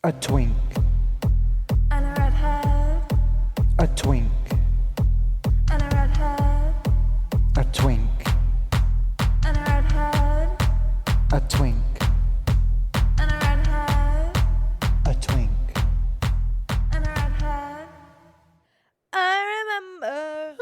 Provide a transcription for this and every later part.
A twink. And a redhead. A twink. And a redhead. A twink. And a redhead. A twink. And a redhead. A twink. And a redhead. I remember.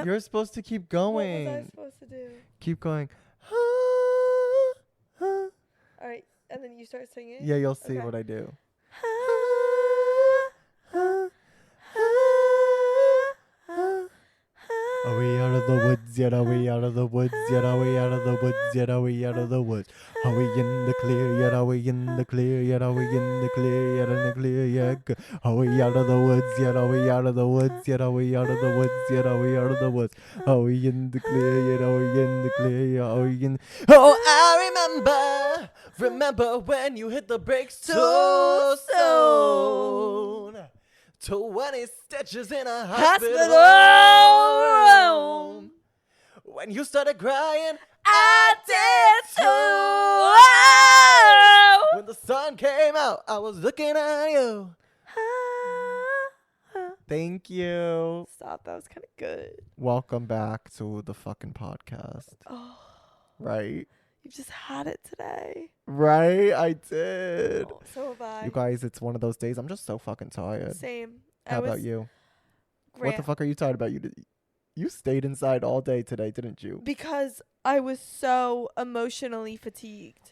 You're supposed to keep What going. was I supposed to do? Keep going. All right, and then you start singing. Yeah, you'll see Okay. what I do. Are we out of the woods yet? Are we out of the woods yet? Are we out of the woods yet? Are we out of the woods? Are we in the clear yet? Are we in the clear yet? Are we in the clear yet? In the clear yet? Are we out of the woods yet? Are we out of the woods yet? Are we out of the woods yet? Are we out of the woods? Are we in the clear yet? Are we in the clear yet? Are we in? Oh, I remember when you hit the brakes too soon. 20 stitches in a hospital room. When you started crying, I did too. When the sun came out, I was looking at you. Thank you. Stop, that was kind of good. Welcome back to the fucking podcast. Oh, Right? you just had it today. Right? I did. Oh, so have I. You guys, it's one of those days. I'm just so fucking tired. Same. How about you? Grant, What the fuck are you tired about? You stayed inside all day today, didn't you? Because I was so emotionally fatigued.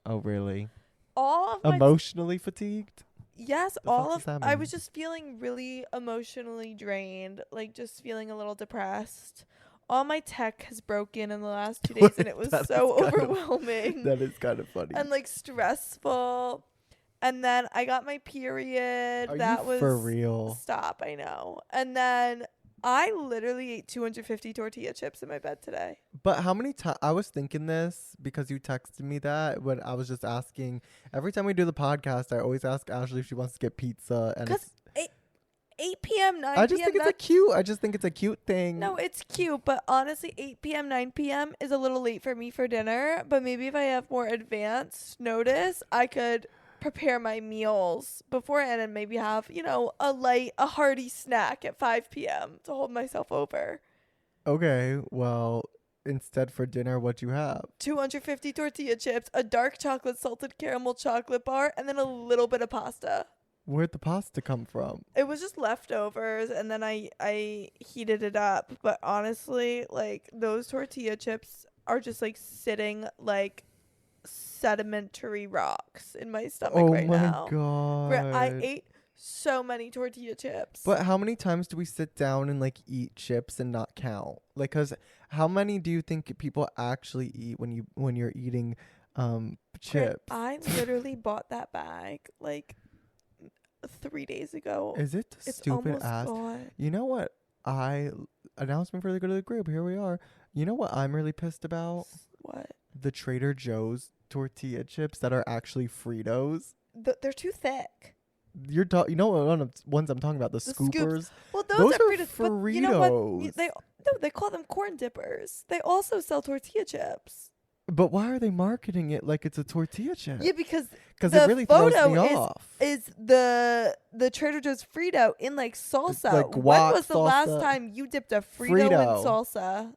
Oh, really? All of my Emotionally fatigued? yes, The all fuck of does that I mean? was just feeling really emotionally drained, like just feeling a little depressed. All my tech has broken in the last 2 days, and it was That so is kind of- overwhelming That is kind of funny. and like stressful. And then I got my period. Are that you was for real? Stop, I know. And then I literally ate 250 tortilla chips in my bed today. But how many times? I was thinking this because you texted me that when I was just asking. Every time we do the podcast, I always ask Ashley if she wants to get pizza. And Because 8 p.m., 9 I just p.m. think it's cute. I just think it's a cute thing. No, it's cute, but honestly, 8 p.m., 9 p.m. is a little late for me for dinner. But maybe if I have more advanced notice, I could prepare my meals beforehand and maybe have, a hearty snack at 5 p.m. to hold myself over. Okay, well, instead for dinner, what you have? 250 tortilla chips, a dark chocolate salted caramel chocolate bar, and then a little bit of pasta. Where'd the pasta come from? It was just leftovers, and then I heated it up. But honestly, like, those tortilla chips are just like sitting like sedimentary rocks in my stomach right now. Oh my god! I ate so many tortilla chips. But how many times do we sit down and like eat chips and not count? Like, cause how many do you think people actually eat when you're eating chips? I literally bought that bag like 3 days ago. Is it It's stupid almost ass? gone. You know what? Announcement for the good of the group. Here we are. You know what I'm really pissed about? What? The Trader Joe's tortilla chips that are actually Fritos. They're too thick. You know what ones I'm talking about? The scoops. scoopers. Well, Those are are Fritos, but you know what? Fritos. They call them corn dippers. They also sell tortilla chips. But why are they marketing it like it's a tortilla chip? Yeah, because Because the it really throws photo me off. is the Trader Joe's Frito in like salsa. like When guac was the last salsa. time you dipped a Frito in salsa?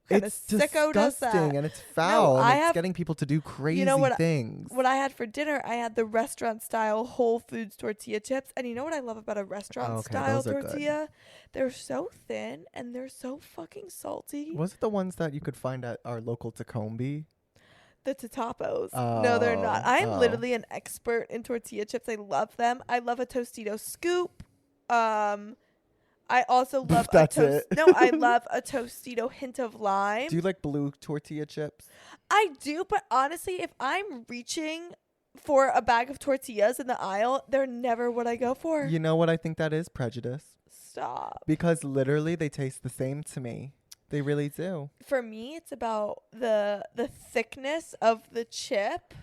Kinda It's sicko does that. disgusting and it's foul I and it's have- getting people to do crazy things. What I had for dinner, I had the restaurant style Whole Foods tortilla chips. And you know what I love about a restaurant style those are good. tortilla? They're so thin and they're so fucking salty. Was it the ones that you could find at our local Tacombe? The Totopos. No, they're not. I'm Oh. literally an expert in tortilla chips. I love them. I love a Tostito scoop. I also love That's it. I love a Tostito hint of lime. Do you like blue tortilla chips? I do, but honestly, if I'm reaching for a bag of tortillas in the aisle, they're never what I go for. You know what I think that is? Prejudice. Stop. Because literally they taste the same to me. They really do. For me, it's about the thickness of the chip.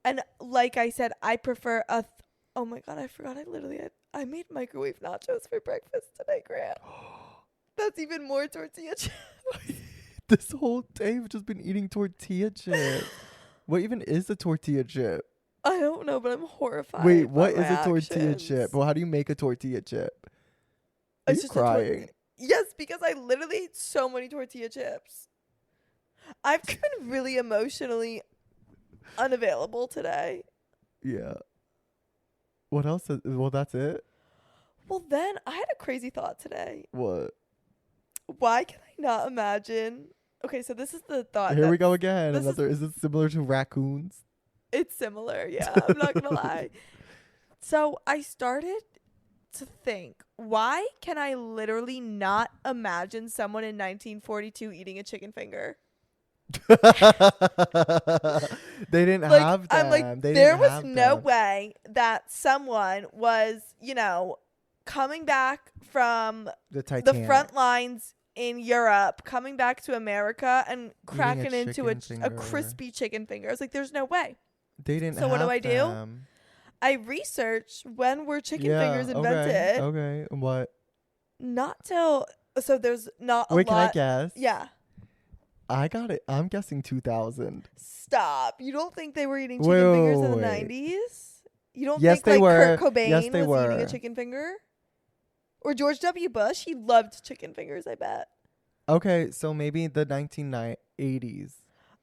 And like I said, I prefer oh my God, I forgot I I made microwave nachos for breakfast today, Grant. That's even more tortilla chips. This whole day I've just been eating tortilla chips. What even is a tortilla chip? I don't know, but I'm horrified. Wait, by what is my a tortilla actions. chip? Well, how do you make a tortilla chip? Are It's you just a tortilla- crying? Yes, because I literally ate so many tortilla chips. I've been really emotionally unavailable today. Yeah. What else? Well, that's it. Well, then I had a crazy thought today. What? Why can I not imagine? Okay, so this is the thought. Here we that- go again. this Another. Is it similar to raccoons? It's similar, yeah. I'm not gonna lie. So I started to think, why can I literally not imagine someone in 1942 eating a chicken finger? They didn't Like, have them. I'm like, They there didn't was have no them. way that someone was, coming back from The the Titanic. front lines in Europe, coming back to America and cracking into chicken a finger. crispy chicken finger. I was like, there's no way. They didn't. So what do have I do? them. I researched when were chicken Yeah, fingers invented. Okay. What? Not till so there's not a Wait, lot. can I guess? Yeah. I got it. I'm guessing 2000. Stop. You don't think they were eating chicken Wait, fingers in the wait. 90s? You don't Yes, think they like were. Kurt Cobain Yes, they was eating were. a chicken finger? Or George W. Bush? He loved chicken fingers, I bet. Okay, so maybe the 1980s.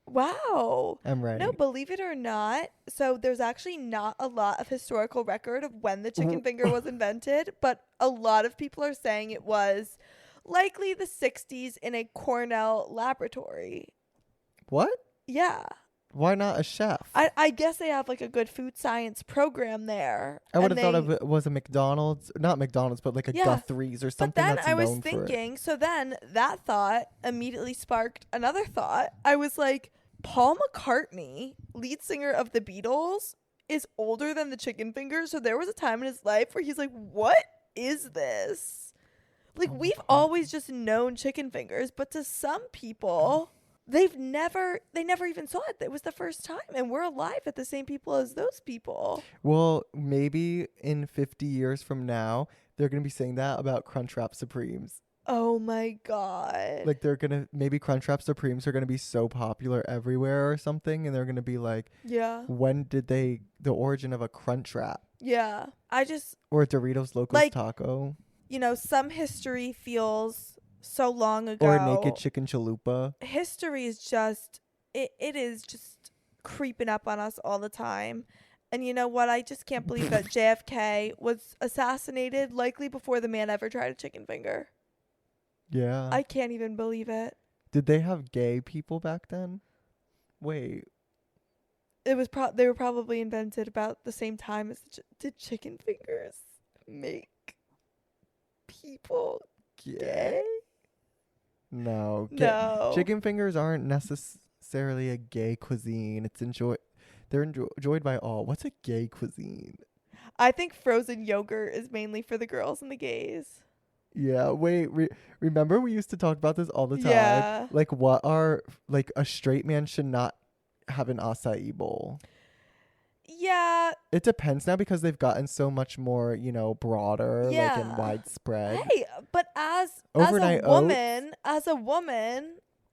Wow. I'm right. No, believe it or not. So there's actually not a lot of historical record of when the chicken finger was invented, but a lot of people are saying it was likely the 60s in a Cornell laboratory. What? Yeah. Why not a chef? I guess they have like a good food science program there. I would and have thought they- of it was a McDonald's, not McDonald's, but like a Yeah. Guthrie's or But something then that's I was known for it. thinking, so then that thought immediately sparked another thought. I was like, Paul McCartney, lead singer of the Beatles, is older than the chicken finger. So there was a time in his life where he's like, what is this? Like, Oh, we've always just known chicken fingers, but to some people, they never even saw it. It was the first time, and we're alive at the same people as those people. Well, maybe in 50 years from now, they're going to be saying that about Crunchwrap Supremes. Oh my God. Like maybe Crunchwrap Supremes are going to be so popular everywhere or something. And they're going to be like, Yeah. when did the origin of a Crunchwrap Yeah. I just, or a Doritos Locos Like, taco some history feels so long ago. or a naked chicken chalupa. History is just, it is just creeping up on us all the time. And you know what? I just can't believe that JFK was assassinated likely before the man ever tried a chicken finger. Yeah. I can't even believe it. Did they have gay people back then? Wait. It was they were probably invented about the same time as did chicken fingers make people gay? No. No. Chicken fingers aren't necessarily a gay cuisine. They're enjoyed by all. What's a gay cuisine? I think frozen yogurt is mainly for the girls and the gays. Yeah, wait, remember we used to talk about this all the time? Yeah. Like a straight man should not have an acai bowl. Yeah. It depends now because they've gotten so much more, broader, like and Yeah. widespread. Hey, but as Overnight a woman,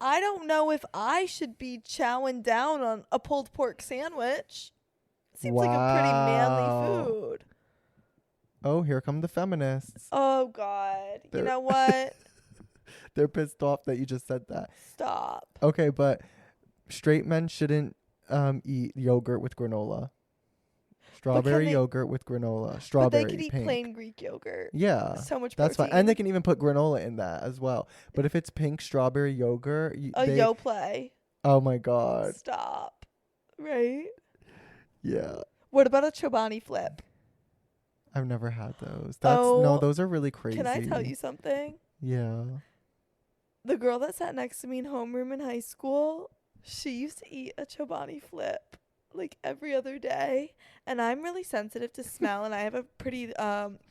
I don't know if I should be chowing down on a pulled pork sandwich. Seems like a pretty Wow. manly food. Oh, here come the feminists. Oh God. You They're- know what? They're pissed off that you just said that. Stop. Okay, but straight men shouldn't eat yogurt with granola. Strawberry they- yogurt with granola. But Strawberry they could eat pink. plain Greek yogurt. Yeah. So much That's fine. protein. And they can even put granola in that as well. But if it's pink strawberry yogurt, Yo play. oh my God. Stop. Right? Yeah. What about a Chobani flip? I've never had those. Oh, those are really crazy. Can I tell you something? Yeah. The girl that sat next to me in homeroom in high school, she used to eat a Chobani flip like every other day. And I'm really sensitive to smell, and I have a pretty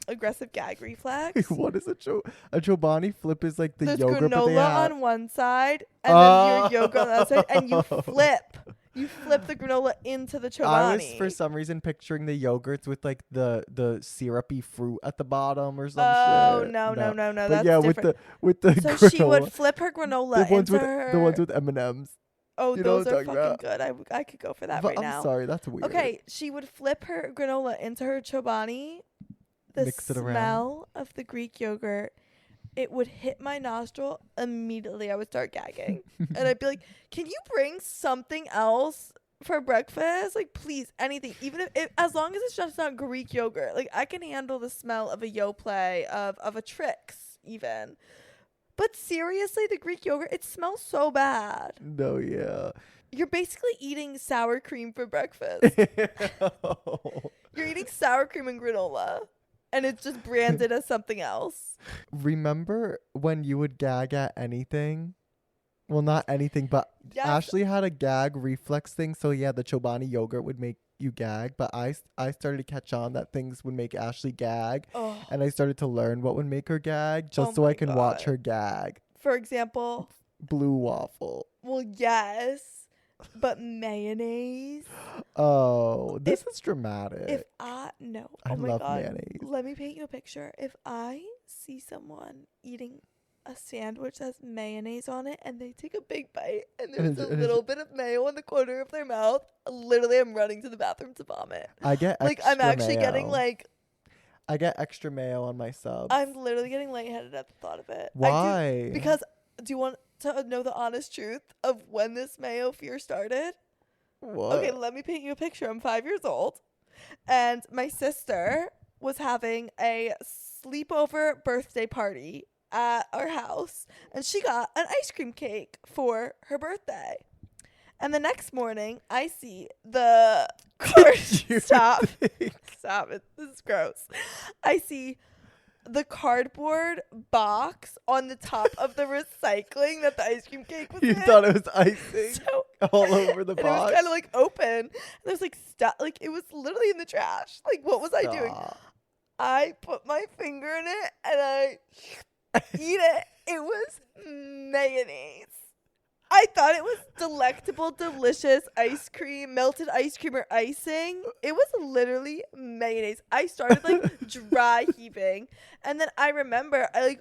aggressive gag reflex. What is a Chobani flip? Is like the There's yogurt, but they granola have on one side, and then your yogurt on the other side, and you flip. You flip the granola into the Chobani. I was for some reason picturing the yogurts with like the syrupy fruit at the bottom or some Oh shit. no. But That's yeah, different. with the So granola. she would flip her granola into her. The ones with M&Ms. Oh, You know those what I'm are talking fucking good. I could go for that But right I'm now. sorry, that's weird. Okay, she would flip her granola into her Chobani. The Mix it around. smell of the Greek yogurt, it would hit my nostril immediately. I would start gagging. And I'd be like, can you bring something else for breakfast? Like, please, anything. Even if as long as it's just not Greek yogurt. Like, I can handle the smell of a Yoplait, of a Trix, even. But seriously, the Greek yogurt, it smells so bad. No, yeah. You're basically eating sour cream for breakfast. You're eating sour cream and granola. And it's just branded as something else. Remember when you would gag at anything? Well, not anything, but Yes. Ashley had a gag reflex thing. So yeah, the Chobani yogurt would make you gag. But I started to catch on that things would make Ashley gag. Oh, And I started to learn what would make her gag just Oh so I my can watch God. her gag. for example, Blue waffle. well, yes, but mayonnaise. Oh, this If- is dramatic. If I no, I oh my love God. mayonnaise. Let me paint you a picture. If I see someone eating a sandwich that has mayonnaise on it and they take a big bite and there's a And it's- little bit of mayo in the corner of their mouth, literally I'm running to the bathroom to vomit. I get Like extra I'm actually getting mayo. like I get extra mayo on my subs. I'm literally getting lightheaded at the thought of it. I Why? do, because do you want to know the honest truth of when this mayo fear started? What? Okay, let me paint you a picture. I'm 5 years old, and my sister was having a sleepover birthday party at our house, and she got an ice cream cake for her birthday. And the next morning, I see the stop it. This is gross. I see the cardboard box on the top of the recycling that the ice cream cake was You in. thought it was icing So all over the and it box? was kind of like open. And there's like stuff, like it was literally in the trash. Like, what was I doing? Stop. I put my finger in it and I eat it. It was mayonnaise. I thought it was delectable, delicious ice cream, melted ice cream or icing. It was literally mayonnaise. I started like dry heaving. And then I remember I like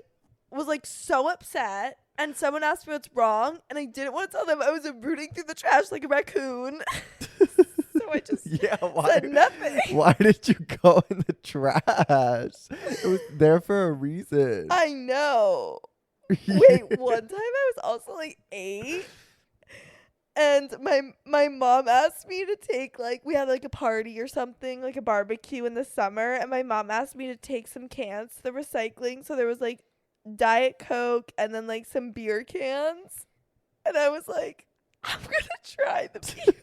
was like so upset and someone asked me what's wrong and I didn't want to tell them. I was rooting through the trash like a raccoon. So I just Yeah, said nothing. Why did you go in the trash? It was there for a reason. I know. Wait, one time I was also like 8 and my mom asked me to take like we had like a party or something, like a barbecue in the summer, and my mom asked me to take some cans to the recycling. So there was like Diet Coke and then like some beer cans. And I was like, I'm gonna try the beer.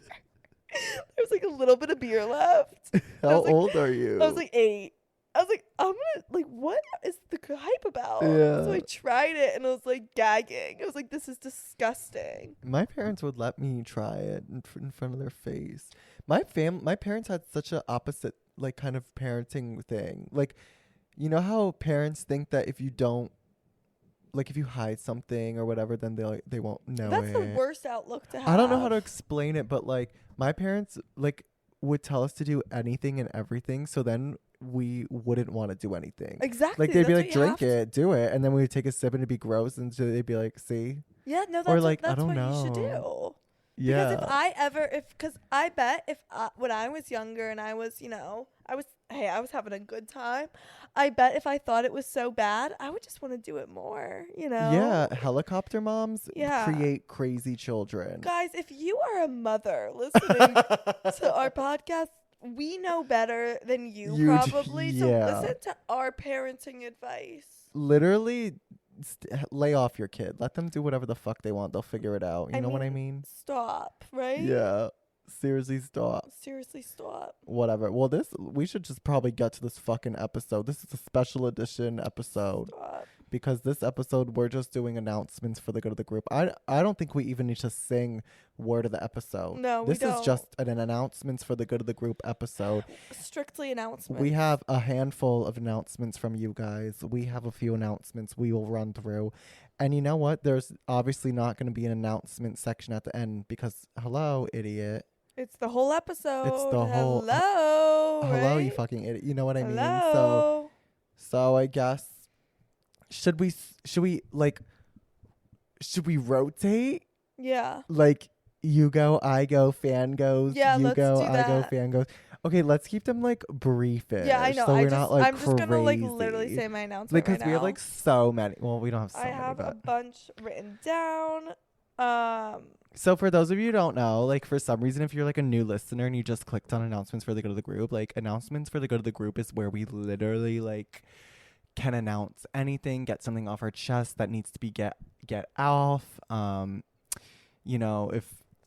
There was like a little bit of beer left. How like- old are you? I was like 8. I was like, I'm gonna, like, what is the hype about? Yeah. So I tried it and I was like gagging. I was like, this is disgusting. My parents would let me try it in front of their face. My parents had such a opposite, like, kind of parenting thing. Like, you know how parents think that if you don't, like, if you hide something or whatever, then they won't know That's it. the worst outlook to have. I don't know how to explain it, but like my parents like would tell us to do anything and everything, so then we wouldn't want to do anything. Exactly. Like they'd be that's like, what you drink have to- it, do it, and then we would take a sip and it'd be gross, and so they'd be like, see, Yeah, no, that's or what, like, I that's don't what you should know. do. Yeah. Because I bet if when I was younger and I was, you know, I was having a good time. I bet if I thought it was so bad, I would just want to do it more, you know? Yeah, helicopter moms Yeah. create crazy children. Guys, if you are a mother listening to our podcast, we know better than you You d- probably. yeah. So listen to our parenting advice. Literally, lay off your kid. Let them do whatever the fuck they want. They'll figure it out. You know what I mean? Stop, right? Yeah. Seriously, stop. Seriously, stop. Whatever. Well, we should just probably get to this fucking episode. This is a special edition episode Stop. because this episode we're just doing announcements for the good of the group. I don't think we even need to sing word of the episode. No, we this is don't. just an announcements for the good of the group episode. Strictly announcements. We have a handful of announcements from you guys. We have a few announcements we will run through. And you know what? There's obviously not going to be an announcement section at the end because, hello, idiot. It's the whole episode. It's the whole... Hello, Hello, you right? fucking idiot. You know what I mean? Hello. So I guess... Should we rotate? Yeah. Like, you go, I go, fan goes. Yeah, you let's go, do I go, that. fan goes. Okay, let's keep them like briefish. Yeah, I know. So we're I'm just crazy. gonna like literally say my announcement Because right we now. have like so many. Well, we don't have so I many. have But. a bunch written down. So for those of you who don't know, like for some reason, if you're like a new listener and you just clicked on announcements for the good of the group, like announcements for the good of the group is where we literally like can announce anything, get something off our chest that needs to be get off. You know, if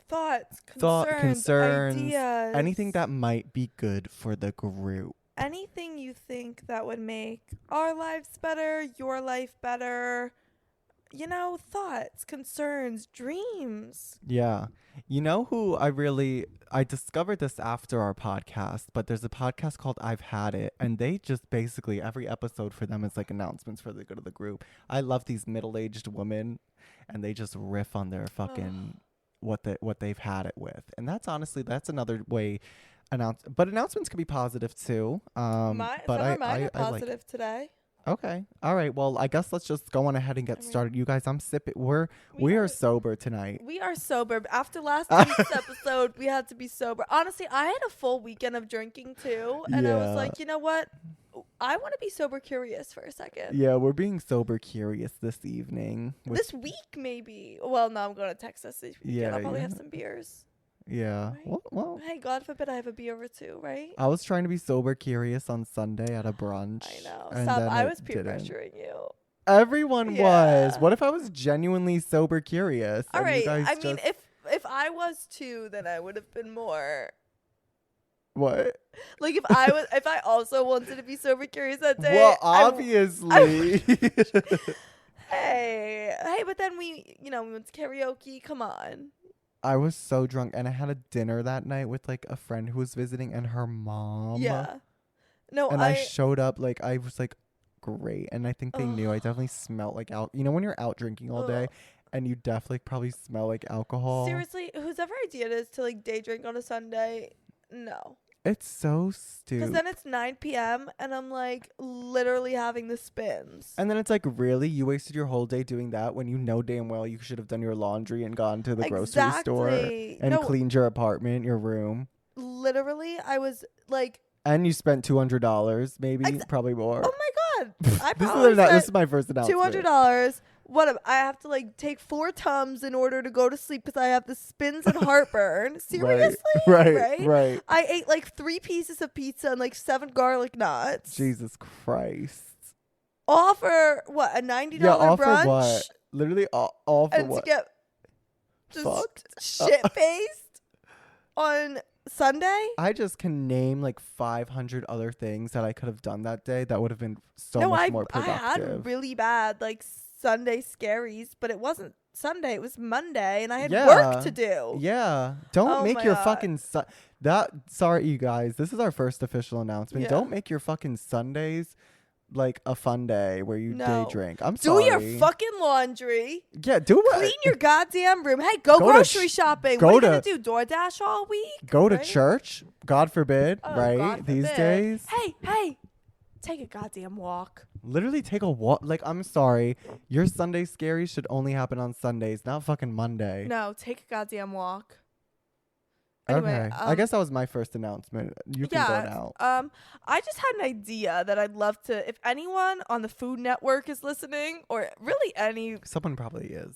Thoughts, concerns, ideas, anything that might be good for the group. anything you think that would make our lives better, your life better. You know, thoughts, concerns, dreams. Yeah. You know who I discovered this after our podcast, but there's a podcast called I've Had It, and they just basically every episode for them is like announcements for the good of the group. I love these middle-aged women, and they just riff on their fucking what they've had it with. And that's another way but announcements can be positive too. Some but of mine are I like positive today. Okay. All right. Well, I guess let's just go on ahead and get started. You guys, I'm sipping. We are sober tonight. We are sober. After last week's episode, we had to be sober. Honestly, I had a full weekend of drinking too. And I was like, you know what? I want to be sober curious for a second. Yeah, we're being sober curious this evening. This week, maybe. Well, no, I'm going to Texas this weekend. Yeah, I'll probably yeah. have some beers. Yeah. Right? Well, Hey, God forbid I have a beer or two, right? I was trying to be sober curious on Sunday at a brunch. I know. and Stop. then I it was peer didn't. pressuring you. Everyone Yeah. was. What if I was genuinely sober curious? All and you right. guys I mean, just- if I was too, then I would have been more. What? Like if I also wanted to be sober curious that day. Well, obviously. Hey, but then we went to karaoke. Come on. I was so drunk, and I had a dinner that night with like a friend who was visiting and her mom. Yeah. No, And I showed up like I was like great, and I think they knew. I definitely smelled like you know when you're out drinking all day, and you definitely probably smell like alcohol. Seriously, whosever idea it is to like day drink on a Sunday, no. It's so Because stupid. then it's 9 p.m. and I'm like literally having the spins. And then it's like, really? You wasted your whole day doing that when you know damn well you should have done your laundry and gone to the grocery store and cleaned your apartment, your room. Literally, I was like... And you spent $200, maybe, probably more. Oh my God. I probably this is my first announcement. $200. I have to like take 4 Tums in order to go to sleep because I have the spins and heartburn. Seriously? Right. I ate like 3 pieces of pizza and like 7 garlic knots. Jesus Christ. All for what? A $90 all brunch? for what? Literally all for and what? to get just Fucked? shit-faced on Sunday? I just can name like 500 other things that I could have done that day that would have been so much more productive. I had really bad like Sunday scaries, but it wasn't Sunday. It was Monday, and I had work to do. Yeah. Don't make my your God. fucking sorry, you guys. This is our first official announcement. Yeah. Don't make your fucking Sundays like a fun day where you day drink. I'm Do sorry. your fucking laundry. Yeah, do it. Clean your goddamn room. Hey, go to grocery shopping. What are you going to do? DoorDash all week? Go to Right? church. God forbid, Oh, right? God These forbid. days. Hey. Take a goddamn walk. Literally take a walk. Like, I'm sorry. Your Sunday scaries should only happen on Sundays, not fucking Monday. No, take a goddamn walk. Anyway, Okay. I guess that was my first announcement. You can go now. I just had an idea that I'd love to, if anyone on the Food Network is listening, or really any... Someone probably is.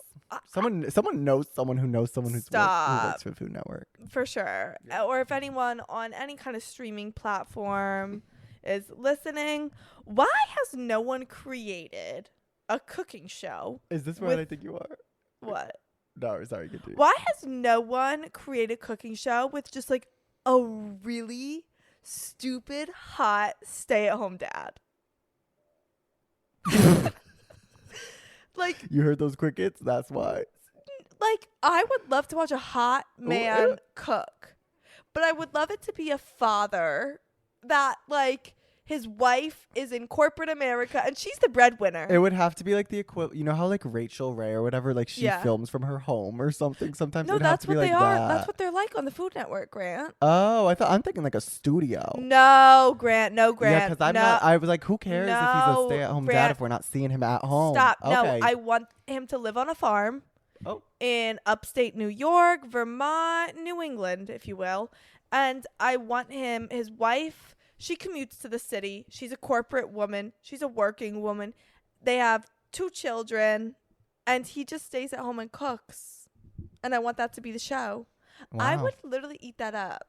Someone knows someone who knows someone who works for the Food Network. For sure. Or if anyone on any kind of streaming platform is listening, why has no one created a cooking show? Is this what I think you are? What? No, sorry, continue. Why has no one created a cooking show with just like a really stupid, hot stay-at-home dad? You heard those crickets? That's why. Like, I would love to watch a hot man cook, but I would love it to be a father that, like, his wife is in corporate America and she's the breadwinner. It would have to be like the equivalent. You know how like Rachel Ray or whatever, like she Yeah. films from her home or something. Sometimes No, it'd have that's to be what like they are. that. That's what they're like on the Food Network, Grant. Oh, I'm thinking like a studio. No, Grant. No, Grant. Yeah, because I'm not. I was like, who cares if he's a No, stay-at-home dad Grant. if we're not seeing him at home? Stop. Okay. No, I want him to live on a farm. Oh. In upstate New York, Vermont, New England, if you will. And I want his wife, she commutes to the city. She's a corporate woman. She's a working woman. They have 2 children, and he just stays at home and cooks. And I want that to be the show. Wow. I would literally eat that up.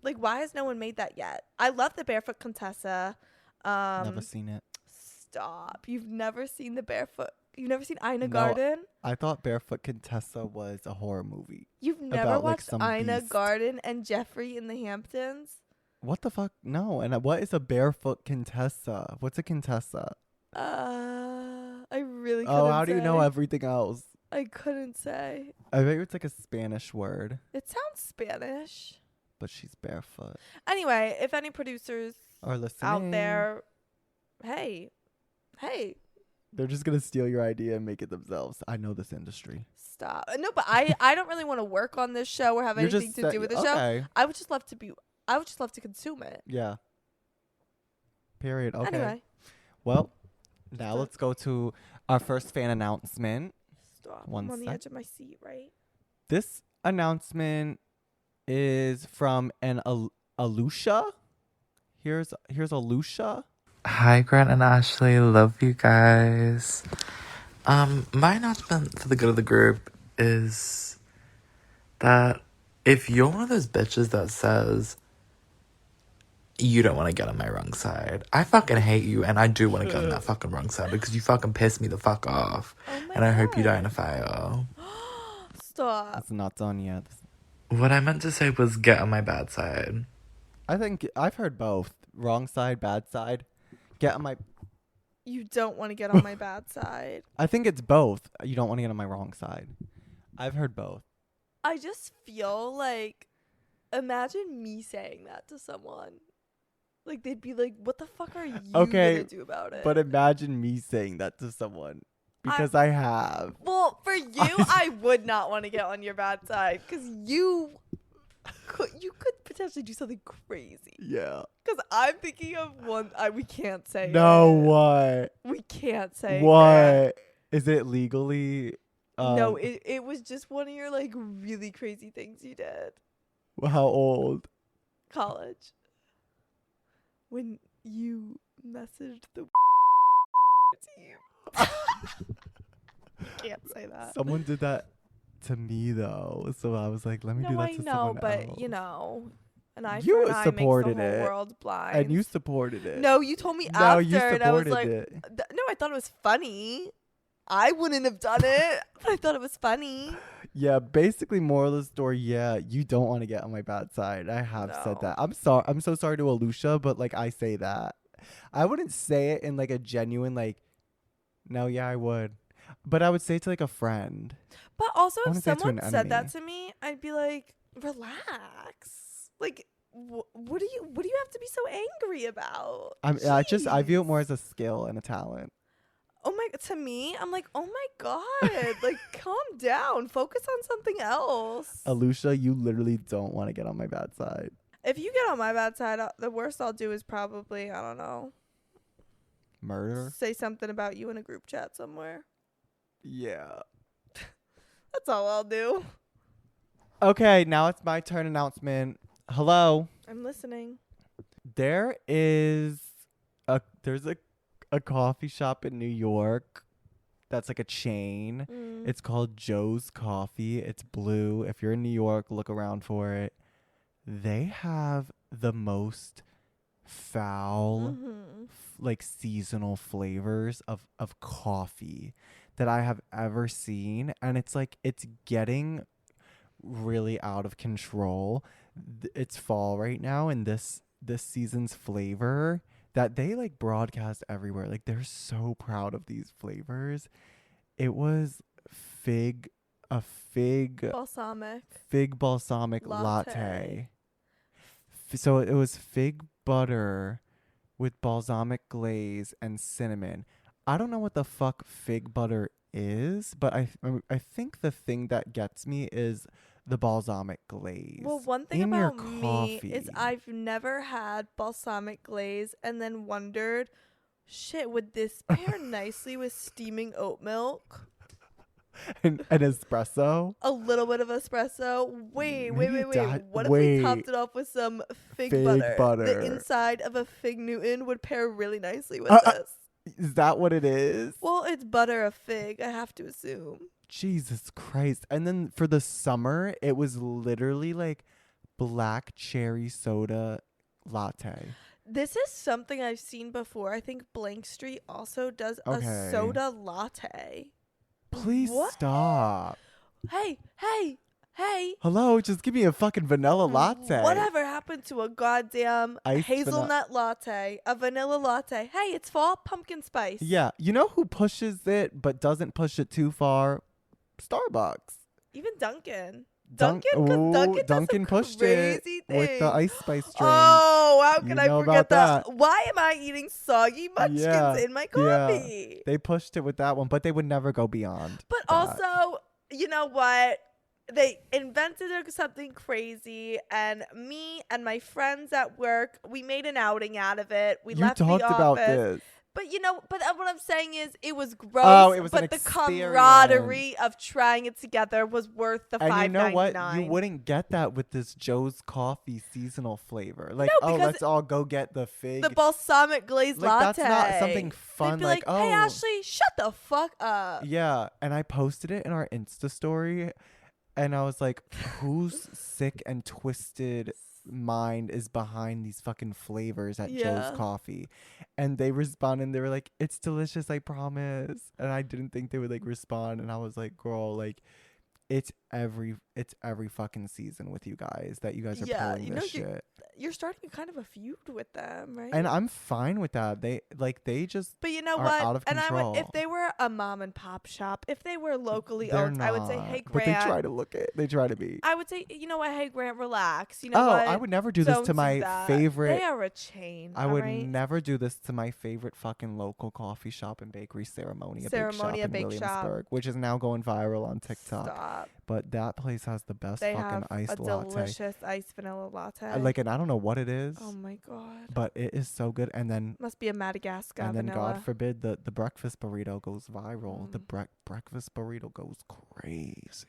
Like, why has no one made that yet? I love the Barefoot Contessa. Never seen it. Stop. You've never seen the Barefoot. You've never seen Ina No, Garden? I thought Barefoot Contessa was a horror movie. You've never about, like, watched some Ina beast. Garden and Jeffrey in the Hamptons? What the fuck? No. And what is a Barefoot Contessa? What's a Contessa? I really couldn't Oh, how do you know say. everything else? I couldn't say. I bet it's like a Spanish word, It sounds Spanish. but she's barefoot. Anyway, if any producers Or listening out there, hey, they're just gonna steal your idea and make it themselves. I know this industry. stop. No, but I don't really want to work on this show or have You're anything just to do with the show. okay. I would just love to consume it. Yeah. Period. Okay. Anyway, Well, now So- let's go to our first fan announcement. stop. One I'm on the sec. edge of my seat, right? This announcement is from an Alusha. Here's Alusha. Hi, Grant and Ashley. Love you guys. My announcement for the good of the group is that if you're one of those bitches that says you don't want to get on my wrong side, I fucking hate you, and I do want to get on that fucking wrong side because you fucking piss me the fuck off, Oh my and I hope you die God. in a fire. Stop. It's not done yet. What I meant to say was get on my bad side. I think I've heard both. Wrong side, bad side. Get on my. You don't want to get on my bad side. I think it's both. You don't want to get on my wrong side. I've heard both. I just feel like, imagine me saying that to someone. Like, they'd be like, what the fuck are you Okay, gonna do about it? But imagine me saying that to someone because I have. Well, for you, I would not want to get on your bad side because you could potentially do something crazy. Yeah. Because I'm thinking of one. We can't say No, it. what? We can't say it. What? Is it legally? No, it was just one of your, like, really crazy things you did. How old? College. When you messaged the team. Can't say that. Someone did that to me though, so I was like, let me do No, that I to know, someone but else. you know, an eye You for an eye supported makes the whole it. world blind. And you supported it. No, you told me No, after, you and I was supported like, it. No, I thought it was funny. I wouldn't have done it, but I thought it was funny. Yeah, basically, moral of the story. Yeah, you don't want to get on my bad side. I have said No. that. I'm sorry. I'm so sorry to Alusha, but like I say that. I wouldn't say it in like a genuine like. No, yeah, I would, but I would say it to like a friend. But also, I if wanna say it to someone an said that enemy. to me, I'd be like, relax. Like, what do you have to be so angry about? I view it more Jeez. as a skill and a talent. Oh my, to me, I'm like, oh my God, like, calm down. Focus on something else. Alusha, you literally don't want to get on my bad side. If you get on my bad side, the worst I'll do is probably, I don't know, Murder? say something about you in a group chat somewhere. Yeah. That's all I'll do. Okay, now it's my turn announcement. Hello. I'm listening. There's a coffee shop in New York that's like a chain. Mm. It's called Joe's Coffee. It's blue. If you're in New York, look around for it. They have the most foul Mhm. like seasonal flavors of coffee that I have ever seen, and it's like it's getting really out of control. It's fall right now, and this season's flavor that they like broadcast everywhere, like they're so proud of these flavors, It was a fig balsamic latte. So it was fig butter with balsamic glaze and cinnamon. I don't know what the fuck fig butter is, but I think the thing that gets me is the balsamic glaze. Well, one thing in your about me is coffee. I've never had balsamic glaze and then wondered, shit, would this pair nicely with steaming oat milk? an espresso. A little bit of espresso. Wait. Maybe What if we topped it off with some fig butter? butter. The inside of a fig Newton would pair really nicely with this. Is that what it is? Well, it's butter of fig, I have to assume. Jesus Christ. And then for the summer, it was literally like black cherry soda latte. This is something I've seen before. I think Blank Street also does Okay. a soda latte. Please What? stop. Hey. Hello, just give me a fucking vanilla latte. Whatever happened to a goddamn Iced hazelnut latte, a vanilla latte? Hey, it's fall, pumpkin spice. Yeah, you know who pushes it but doesn't push it too far? Starbucks. Even Dunkin'. Ooh, Dunkin' Dunkin' does some pushed it crazy with the things. ice spice drink. Oh, how can You I know forget about that? that. Why am I eating soggy munchkins Yeah, in my yeah. coffee? They pushed it with that one, but they would never go beyond. But that. also, you know what? They invented something crazy, and me and my friends at work, we made an outing out of it. We you left talked the office. about this. But what I'm saying is it was gross. Oh, it was but an the experience. camaraderie of trying it together was worth the $5.99. And you know what? You wouldn't get that with this Joe's Coffee seasonal flavor. Like, No, oh, because let's all go get the fig. the balsamic glazed like, latte. that's not something fun. They'd be like, oh, hey Ashley, shut the fuck up. yeah. And I posted it in our Insta story, and I was like, whose sick and twisted mind is behind these fucking flavors at Yeah. Joe's Coffee? And they responded, and they were like, it's delicious, I promise. And I didn't think they would like respond, and I was like, girl, like it's every fucking season with you guys that you guys are Yeah, pulling you this know, shit. You're starting kind of a feud with them, right? And I'm fine with that. They just But you know are what? out of and I would, control. if they were a mom and pop shop, if they were locally they're owned, not. I would say, hey But they Grant. try to look it. They try to be. I would say, you know what? Hey Grant, relax. You know Oh, what? I would never do this Don't to do my that. favorite. They are a chain. I would alright? never do this to my favorite fucking local coffee shop and bakery, Ceremonia Ceremonia Bake Shop Bake in Shop. Williamsburg, which is now going viral on TikTok. Stop. But that place has the best They fucking have a iced latte. delicious iced vanilla latte. And I don't know what it is, Oh my god. but it is so good. And then Must be a Madagascar and then vanilla. God forbid the breakfast burrito goes viral. The Mm. breakfast burrito goes crazy.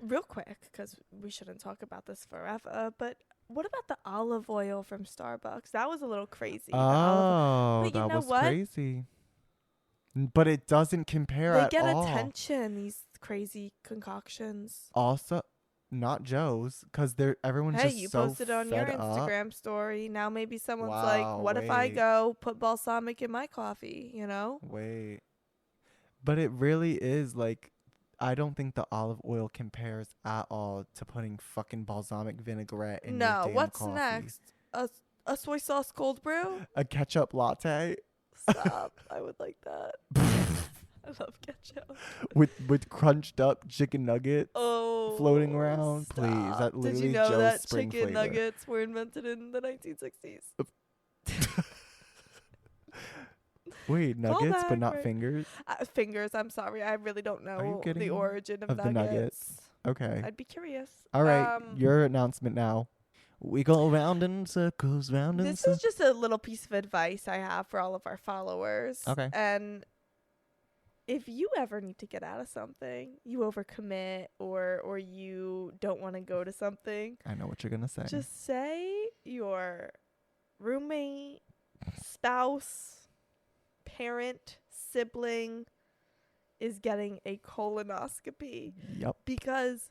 Real quick, because we shouldn't talk about this forever, but what about the olive oil from Starbucks? That was a little crazy. The olive- Oh, But you that know was what? crazy. But it doesn't compare they at get all. attention, these crazy concoctions. Also, not Joe's, because everyone's Hey, just you so posted on your fed up. Instagram story. Now maybe someone's Wow, like, what if I wait. go put balsamic in my coffee, you know? Wait. But it really is like, I don't think the olive oil compares at all to putting fucking balsamic vinaigrette in your No, damn what's coffee. next? A soy sauce cold brew? A ketchup latte Stop. I would like that. I love ketchup. with crunched up chicken nuggets. Oh, Floating around? Please, stop. that Did literally you know Joe's that spring chicken flavor. nuggets were invented in the 1960s? Wait, nuggets, back, but not right. fingers? Fingers. I'm sorry. I really don't know getting the origin of of the nuggets? Okay. I'd be curious. All right, your announcement now. We go round in circles, round in This circles. is just a little piece of advice I have for all of our followers. Okay. And if you ever need to get out of something, you overcommit or you don't want to go to something, I know what you're going to say. just say your roommate, spouse, parent, sibling is getting a colonoscopy, Yep. because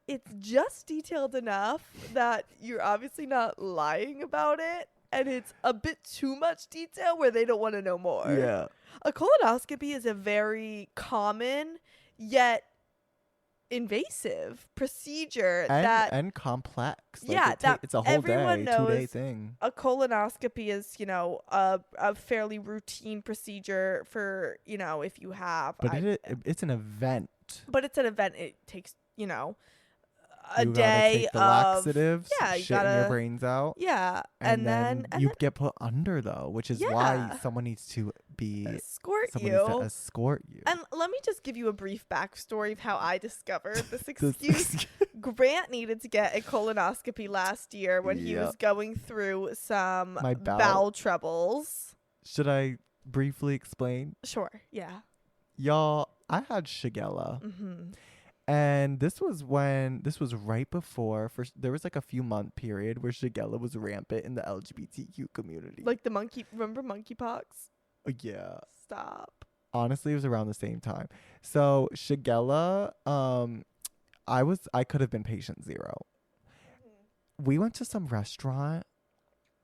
it's just detailed enough that you're obviously not lying about it, and it's a bit too much detail where they don't want to know more. Yeah. A colonoscopy is a very common, yet invasive procedure and that and complex. Like, Yeah, that it's a whole everyone day, 2-day knows thing. a colonoscopy is, a fairly routine procedure for, if you have. But it's an event. But it's an event. It takes, a You gotta day take the of laxatives, yeah, you shitting your gotta brains out, yeah, and then then you get put under though, which is why Yeah. someone needs to be escort someone needs to you. escort you. And let me just give you a brief backstory of how I discovered this This- excuse. Grant needed to get a colonoscopy last year when he Yep. was going through some My bowel- bowel troubles. Should I briefly explain? Sure, yeah. Y'all, I had Shigella. Mm-hmm. And this was right before, there was like a few month period where Shigella was rampant in the LGBTQ community. Like remember monkeypox? Yeah. Stop. Honestly, it was around the same time. So Shigella, I could have been patient 0. We went to some restaurant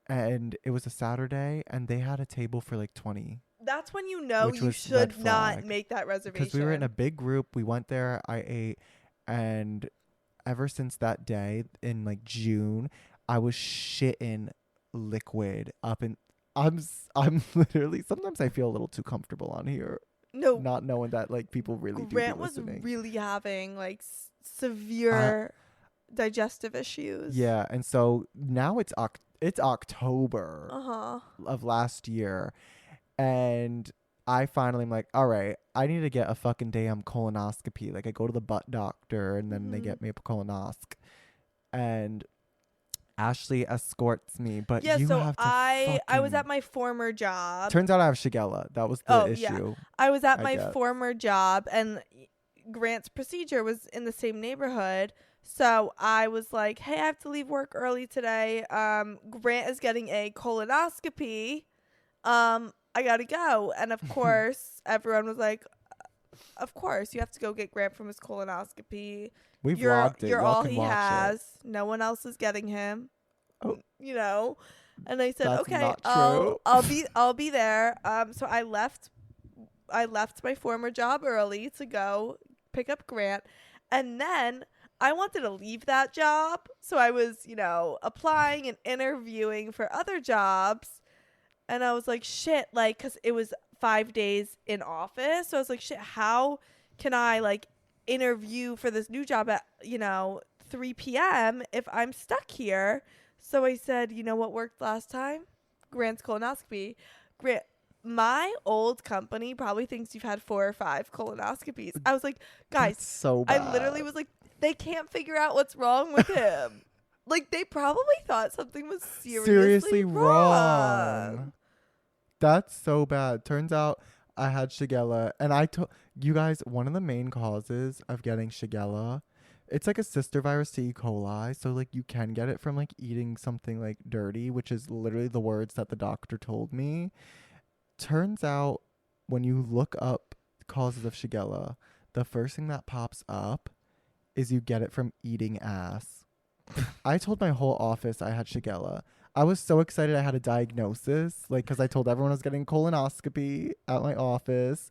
and it was a Saturday and they had a table for like 20. That's when you know Which you was red should not flag. make that reservation. Because we were in a big group. We went there, I ate, and ever since that day in like June, I was shitting liquid up and I'm literally, sometimes I feel a little too comfortable on here, no, not knowing that like people really Grant do be was listening. really having like severe digestive issues. Yeah, and so now it's October Uh-huh. of last year, and I finally am like, all right, I need to get a fucking damn colonoscopy. Like I go to the butt doctor and then they get me a colonosc, and Ashley escorts me. But Yeah, you so have to I was fucking- at my former job. Turns out I have Shigella. That was the issue. Yeah. I was at I my guess. former job, and Grant's procedure was in the same neighborhood. So I was like, hey, I have to leave work early today. Grant is getting a colonoscopy. I gotta go. And of course, everyone was like, of course, you have to go get Grant from his colonoscopy. We You're vlogged it. You're Y'all all can he watch has. it. No one else is getting him. Oh. And I said, That's okay, not true. I'll be there. So I left my former job early to go pick up Grant, and then I wanted to leave that job. So I was, applying and interviewing for other jobs. And I was like, shit, like, because it was 5 days in office. So I was like, shit, how can I, like, interview for this new job at, 3 p.m. if I'm stuck here? So I said, you know what worked last time? Grant's colonoscopy. Grant, my old company probably thinks you've had 4 or 5 colonoscopies. I was like, guys, That's so bad. I literally was like, they can't figure out what's wrong with him. Like, they probably thought something was seriously wrong. That's so bad. Turns out I had Shigella, and I told you guys one of the main causes of getting Shigella, it's like a sister virus to E. coli, so like you can get it from like eating something like dirty, which is literally the words that the doctor told me. Turns out when you look up causes of Shigella, the first thing that pops up is you get it from eating ass. I told my whole office I had Shigella. I was so excited I had a diagnosis, like, because I told everyone I was getting colonoscopy at my office.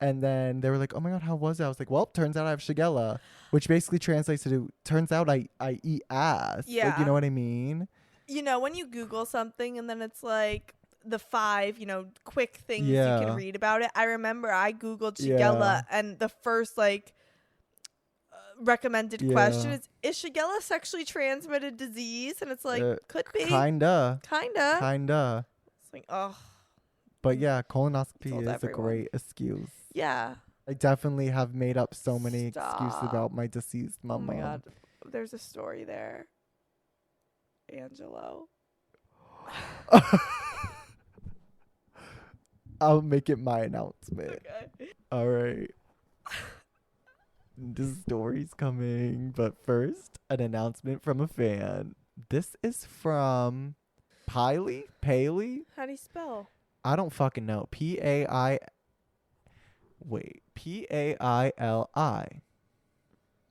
And then they were like, oh my God, how was it? I was like, well, turns out I have Shigella, which basically translates to, turns out I eat ass. Yeah. Like, you know what I mean? When you Google something and then it's like the 5, quick things you Yeah. can read about it. I remember I Googled Yeah. Shigella and the first recommended Yeah. question is Shigella sexually transmitted disease? And it's like, could be. Kinda. It's like, oh, But yeah, colonoscopy Told is everyone. a great excuse. yeah. I definitely have made up so many excuses Stop. about my deceased Oh mom. my God. There's a story there. Angelo. I'll make it my announcement. Okay. All right. The story's coming, but first, an announcement from a fan. This is from Paley? How do you spell? I don't fucking know. Paili.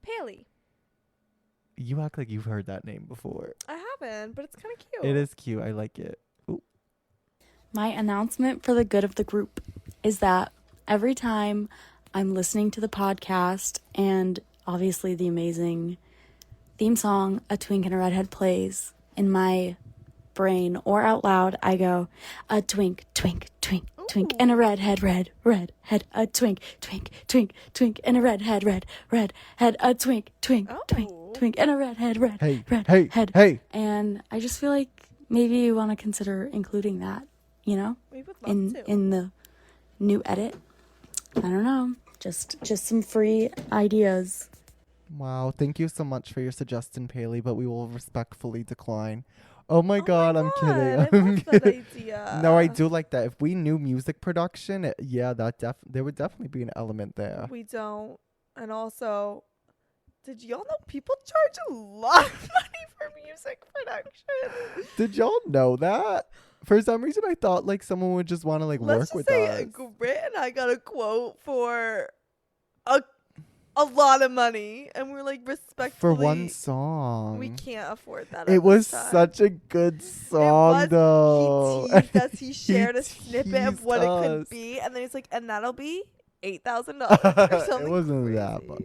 Paley. You act like you've heard that name before. I haven't, but it's kind of cute. It is cute. I like it. Ooh. My announcement for the good of the group is that every time I'm listening to the podcast and obviously the amazing theme song, A Twink and a Redhead, plays in my brain or out loud, I go, a twink, twink, twink, twink, and a redhead, red, red head, a twink, twink, twink, twink, and a redhead, red, red head, a twink, twink, twink, twink, and a redhead, red, red head. Hey. And I just feel like maybe you want to consider including that, you know, We would love to. in the new edit. I don't know, just some free ideas. Wow, thank you so much for your suggestion, Paley, but we will respectfully decline. Oh my god, I'm kidding. I I'm love that kidding. idea. No, I do like that. If we knew music production, there would definitely be an element there. We don't. And also, did y'all know people charge a lot of money for music production? Did y'all know that? For some reason, I thought like someone would just want to like Let's work just with say us. Grit and I got a quote for a lot of money, and we're like respectfully For one song. we can't afford that. It at was this time. such a good song, was. though. He teased us. He shared a snippet of teased what it could us. be, and then he's like, and that'll be $8,000 or something. It wasn't crazy. that, but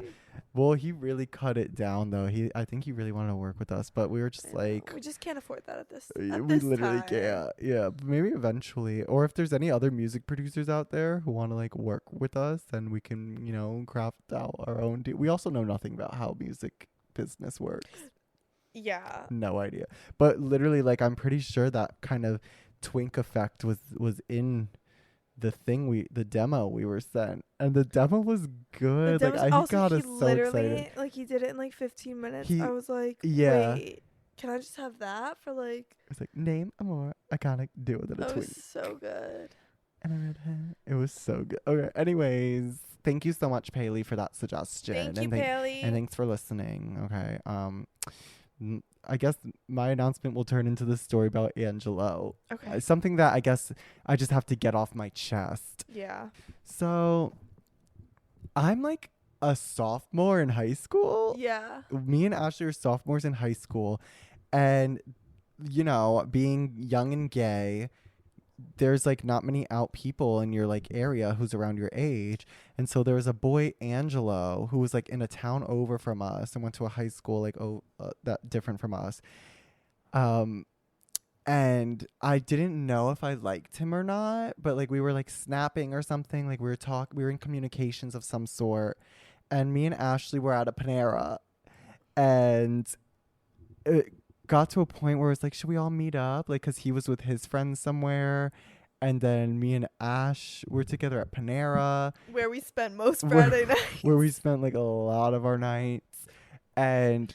well, he really cut it down, though. I think he really wanted to work with us, but we were just I know. like, we just can't afford that at this. we At this literally time. can't. Yeah, but maybe eventually, or if there's any other music producers out there who want to like work with us, then we can, craft out our own. We also know nothing about how music business works. Yeah. No idea. But literally, like, I'm pretty sure that kind of twink effect was in the demo we were sent, and the demo was good. The Like, demos- I also, got he us so literally, excited. like, he did it in like 15 minutes. He- I was like, yeah. wait, can I just have that for like? It's like, name a more iconic duo than a That twink was so good. and a redhead. It was so good. Okay. Anyways, thank you so much, Paley, for that suggestion. Thank you, and Paley. and thanks for listening. Okay. I guess my announcement will turn into the story about Angelo. Okay. Something that I guess I just have to get off my chest. Yeah. So, I'm like a sophomore in high school. Yeah. Me and Ashley are sophomores in high school, and being young and gay, there's like not many out people in your like area who's around your age. And so there was a boy, Angelo, who was like in a town over from us and went to a high school like that different from us. And I didn't know if I liked him or not, but like we were like snapping or something, like we were in communications of some sort. And me and Ashley were at a Panera, and it got to a point where it's like, should we all meet up? Like, cause he was with his friends somewhere. And then me and Ash were together at Panera, Where we spent most Where- Friday nights. where we spent like a lot of our nights. And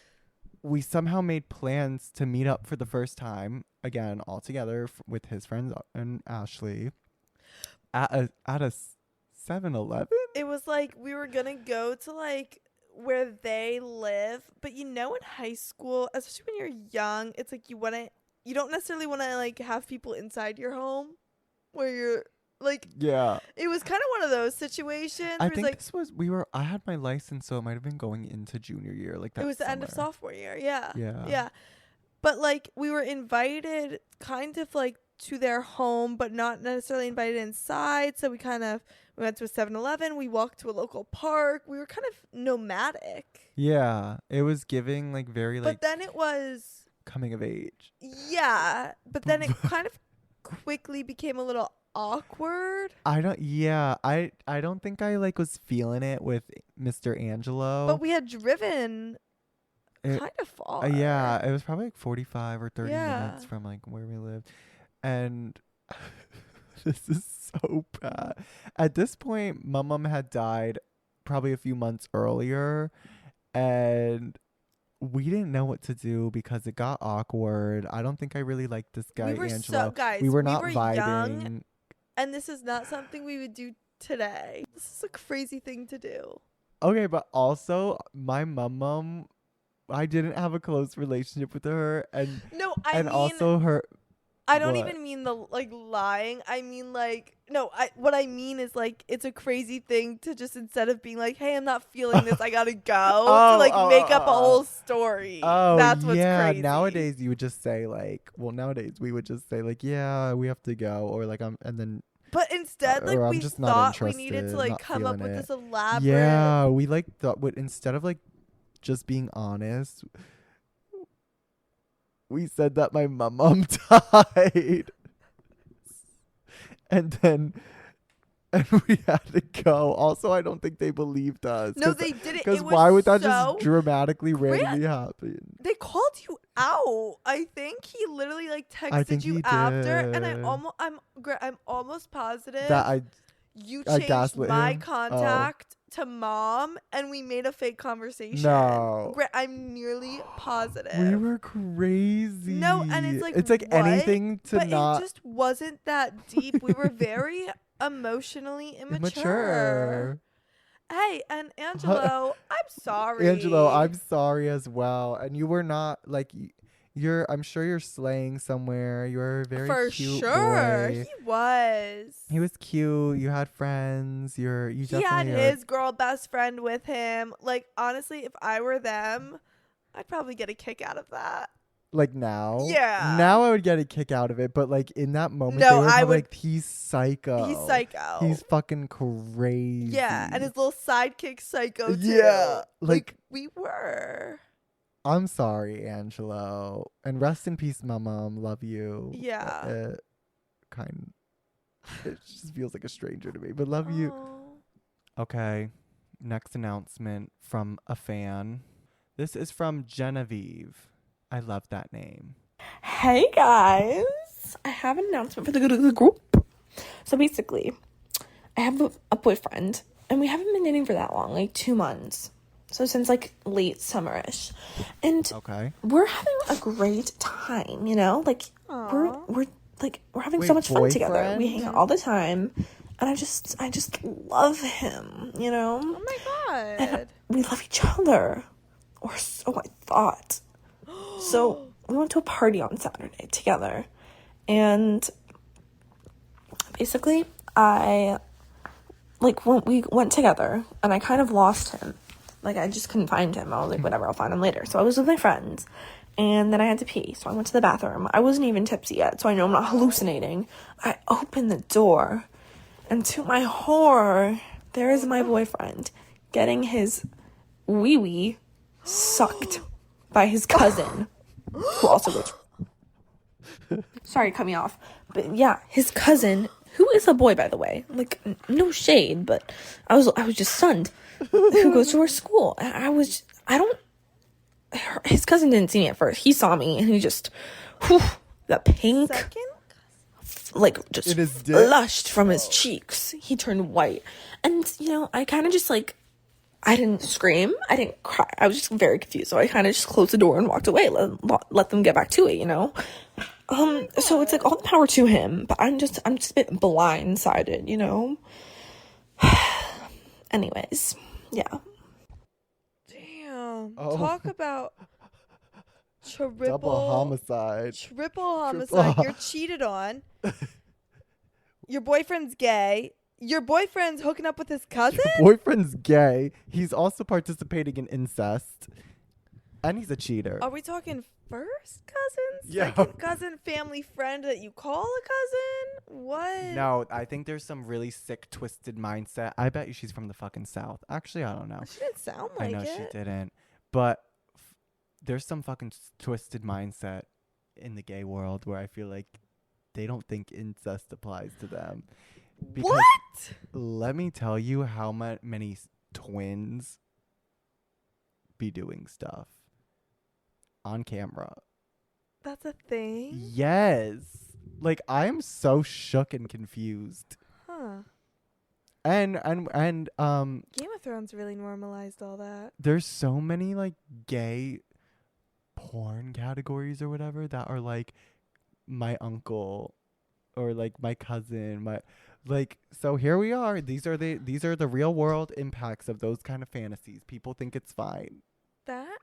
we somehow made plans to meet up for the first time again, all together with his friends and Ashley at a 7-Eleven. It was like we were gonna go to like where they live, but in high school, especially when you're young, it's like you don't necessarily want to like have people inside your home where you're like, Yeah. it was kind of one of those situations I where it's think like I had my license, so it might have been going into junior year, like that. it was the end of summer. sophomore year. Yeah. Yeah. Yeah. But like we were invited kind of like to their home, but not necessarily invited inside. So we went to a 7-Eleven. We walked to a local park. We were kind of nomadic. Yeah, it was giving like very like But then it was, coming of age. yeah. But then it kind of quickly became a little awkward. I don't think I like was feeling it with Mr. Angelo. But we had driven It- kind of far. Yeah, it was probably like 45 or 30 Yeah. minutes from like where we lived. And this is so bad. At this point, my mom had died probably a few months earlier, and we didn't know what to do because it got awkward. I don't think I really liked this guy, We were Angelo. guys, we were not young, vibing. and this is not something we would do today. This is a crazy thing to do. Okay, but also my mom, I didn't have a close relationship with her, and No, also her. I don't what? even mean the like lying. I mean like no. What I mean is like it's a crazy thing to just instead of being like, hey, I'm not feeling this, I gotta go, to like make up a whole story. Oh, That's what's yeah. crazy. Nowadays, you would just say like, nowadays we would just say like, yeah, we have to go, or like and then But instead, or like I'm we just not thought we needed to interested, like not come up feeling with it. this elaborate. yeah, we like thought instead of like just being honest, we said that my mom died. And we had to go. Also, I don't think they believed us. No, they didn't. Because It was why would that so just dramatically Grant, randomly happen? They called you out. I think he literally like I texted think you he after, and did. I'm almost positive That you I changed gaslit my him? contact to mom, and we made a fake conversation. No. I'm nearly positive. we were crazy. No, and it's like like what? anything to but not it just wasn't that deep. We were very emotionally immature. immature. Hey, and Angelo, I'm sorry. Angelo, I'm sorry as well. And you were not like you're. I'm sure you're slaying somewhere. You're a very For cute sure. boy. He was. He was cute. You had friends. You He definitely had are. his girl best friend with him. Like, honestly, if I were them, I'd probably get a kick out of that. Like now. Yeah. Now I would get a kick out of it, but like in that moment, No, they were I probably would- like, he's psycho. He's psycho. He's fucking crazy. Yeah, and his little sidekick psycho too. Yeah, like- we were. I'm sorry, Angelo, and rest in peace, my mom. Love you. Yeah. It just feels like a stranger to me, but love you. Aw. Okay, next announcement from a fan. This is from Genevieve. I love that name. Hey guys, I have an announcement for the group. So basically, I have a boyfriend, and we haven't been dating for that long, like 2 months. So since like late summerish, and Okay. we're having a great time. You know, like we're having Wait, so much fun together. We boyfriend? hang out all the time, and I just love him. You know, Oh my god. and we love each other, or so I thought. So we went to a party on Saturday together, and basically we went together, and I kind of lost him. Like, I just couldn't find him. I was like, whatever, I'll find him later. So I was with my friends, and then I had to pee, so I went to the bathroom. I wasn't even tipsy yet, so I know I'm not hallucinating. I opened the door, and to my horror, there is my boyfriend getting his wee-wee sucked by his cousin, who also goes... Sorry, cut me off. But yeah, his cousin, who is a boy, by the way. Like, no shade, but I was just stunned. Who goes to our school. His cousin didn't see me at first. He saw me, and he just... the pink... Second? Like, just In his dick? flushed from his cheeks. He turned white. And, you know, I kind of just, like... I didn't scream. I didn't cry. I was just very confused. So I kind of just closed the door and walked away. Let them get back to it, you know? So it's like all the power to him. But I'm just a bit blindsided, you know? Anyways, yeah. Damn. Oh. Talk about Double homicide. Triple homicide. You're cheated on. Your boyfriend's gay. Your boyfriend's hooking up with his cousin? Your boyfriend's gay. He's also participating in incest. And he's a cheater. Are we talking first cousins? Yeah. Second cousin, family friend that you call a cousin? What? No, I think there's some really sick, twisted mindset. I bet you she's from the fucking South. Actually, I don't know. She didn't sound I like know it. she didn't. But there's some fucking twisted mindset in the gay world where I feel like they don't think incest applies to them. Because What? let me tell you how many twins be doing stuff on camera. That's a thing? Yes. Like, I am so shook and confused. Huh. And Game of Thrones really normalized all that. there's so many like gay porn categories or whatever that are like my uncle or like my cousin, so here we are. These are the real world impacts of those kind of fantasies. People think it's fine. That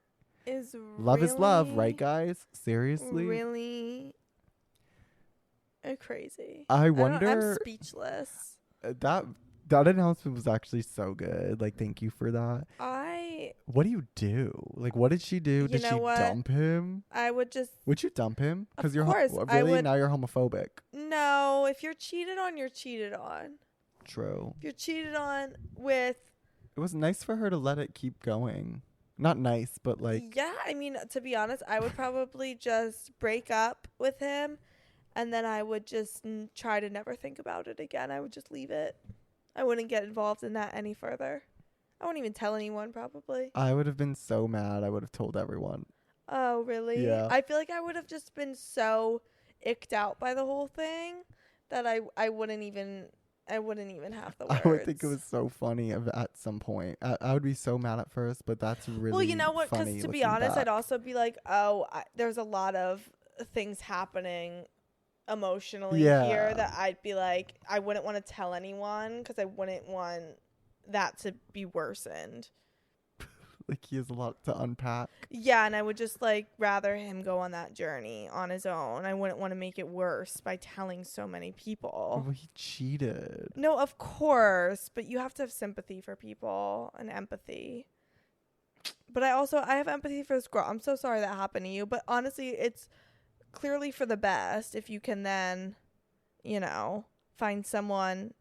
is Love is love, really, right, guys? Seriously? Really crazy. I I'm wonder speechless. that announcement was actually so good. Like, thank you for that. What do you do? Like, what did she do? Did know she what? dump him? I would just Would you dump him? Of you're course, I really would- now you're homophobic. no. If you're cheated on, you're cheated on. True. If you're cheated on with It was nice for her to let it keep going. Not nice, but like Yeah, I mean, to be honest, I would probably just break up with him, and then I would just try to never think about it again. I would just leave it. I wouldn't get involved in that any further. I wouldn't even tell anyone, probably. I would have been so mad. I would have told everyone. Oh, really? Yeah. I feel like I would have just been so icked out by the whole thing that I wouldn't even have the words. I would think it was so funny at some point. I would be so mad at first, but that's really Well, you know what? funny Because to be looking honest, back. I'd also be like, oh, there's a lot of things happening emotionally Yeah. here that I'd be like, I wouldn't want to tell anyone because I wouldn't want that to be worsened. Like he has a lot to unpack. Yeah, and I would just like rather him go on that journey on his own. I wouldn't want to make it worse by telling so many people. Well, he cheated. No, of course, but you have to have sympathy for people and empathy. But I have empathy for this girl. I'm so sorry that happened to you, but honestly, it's clearly for the best if you can then, find someone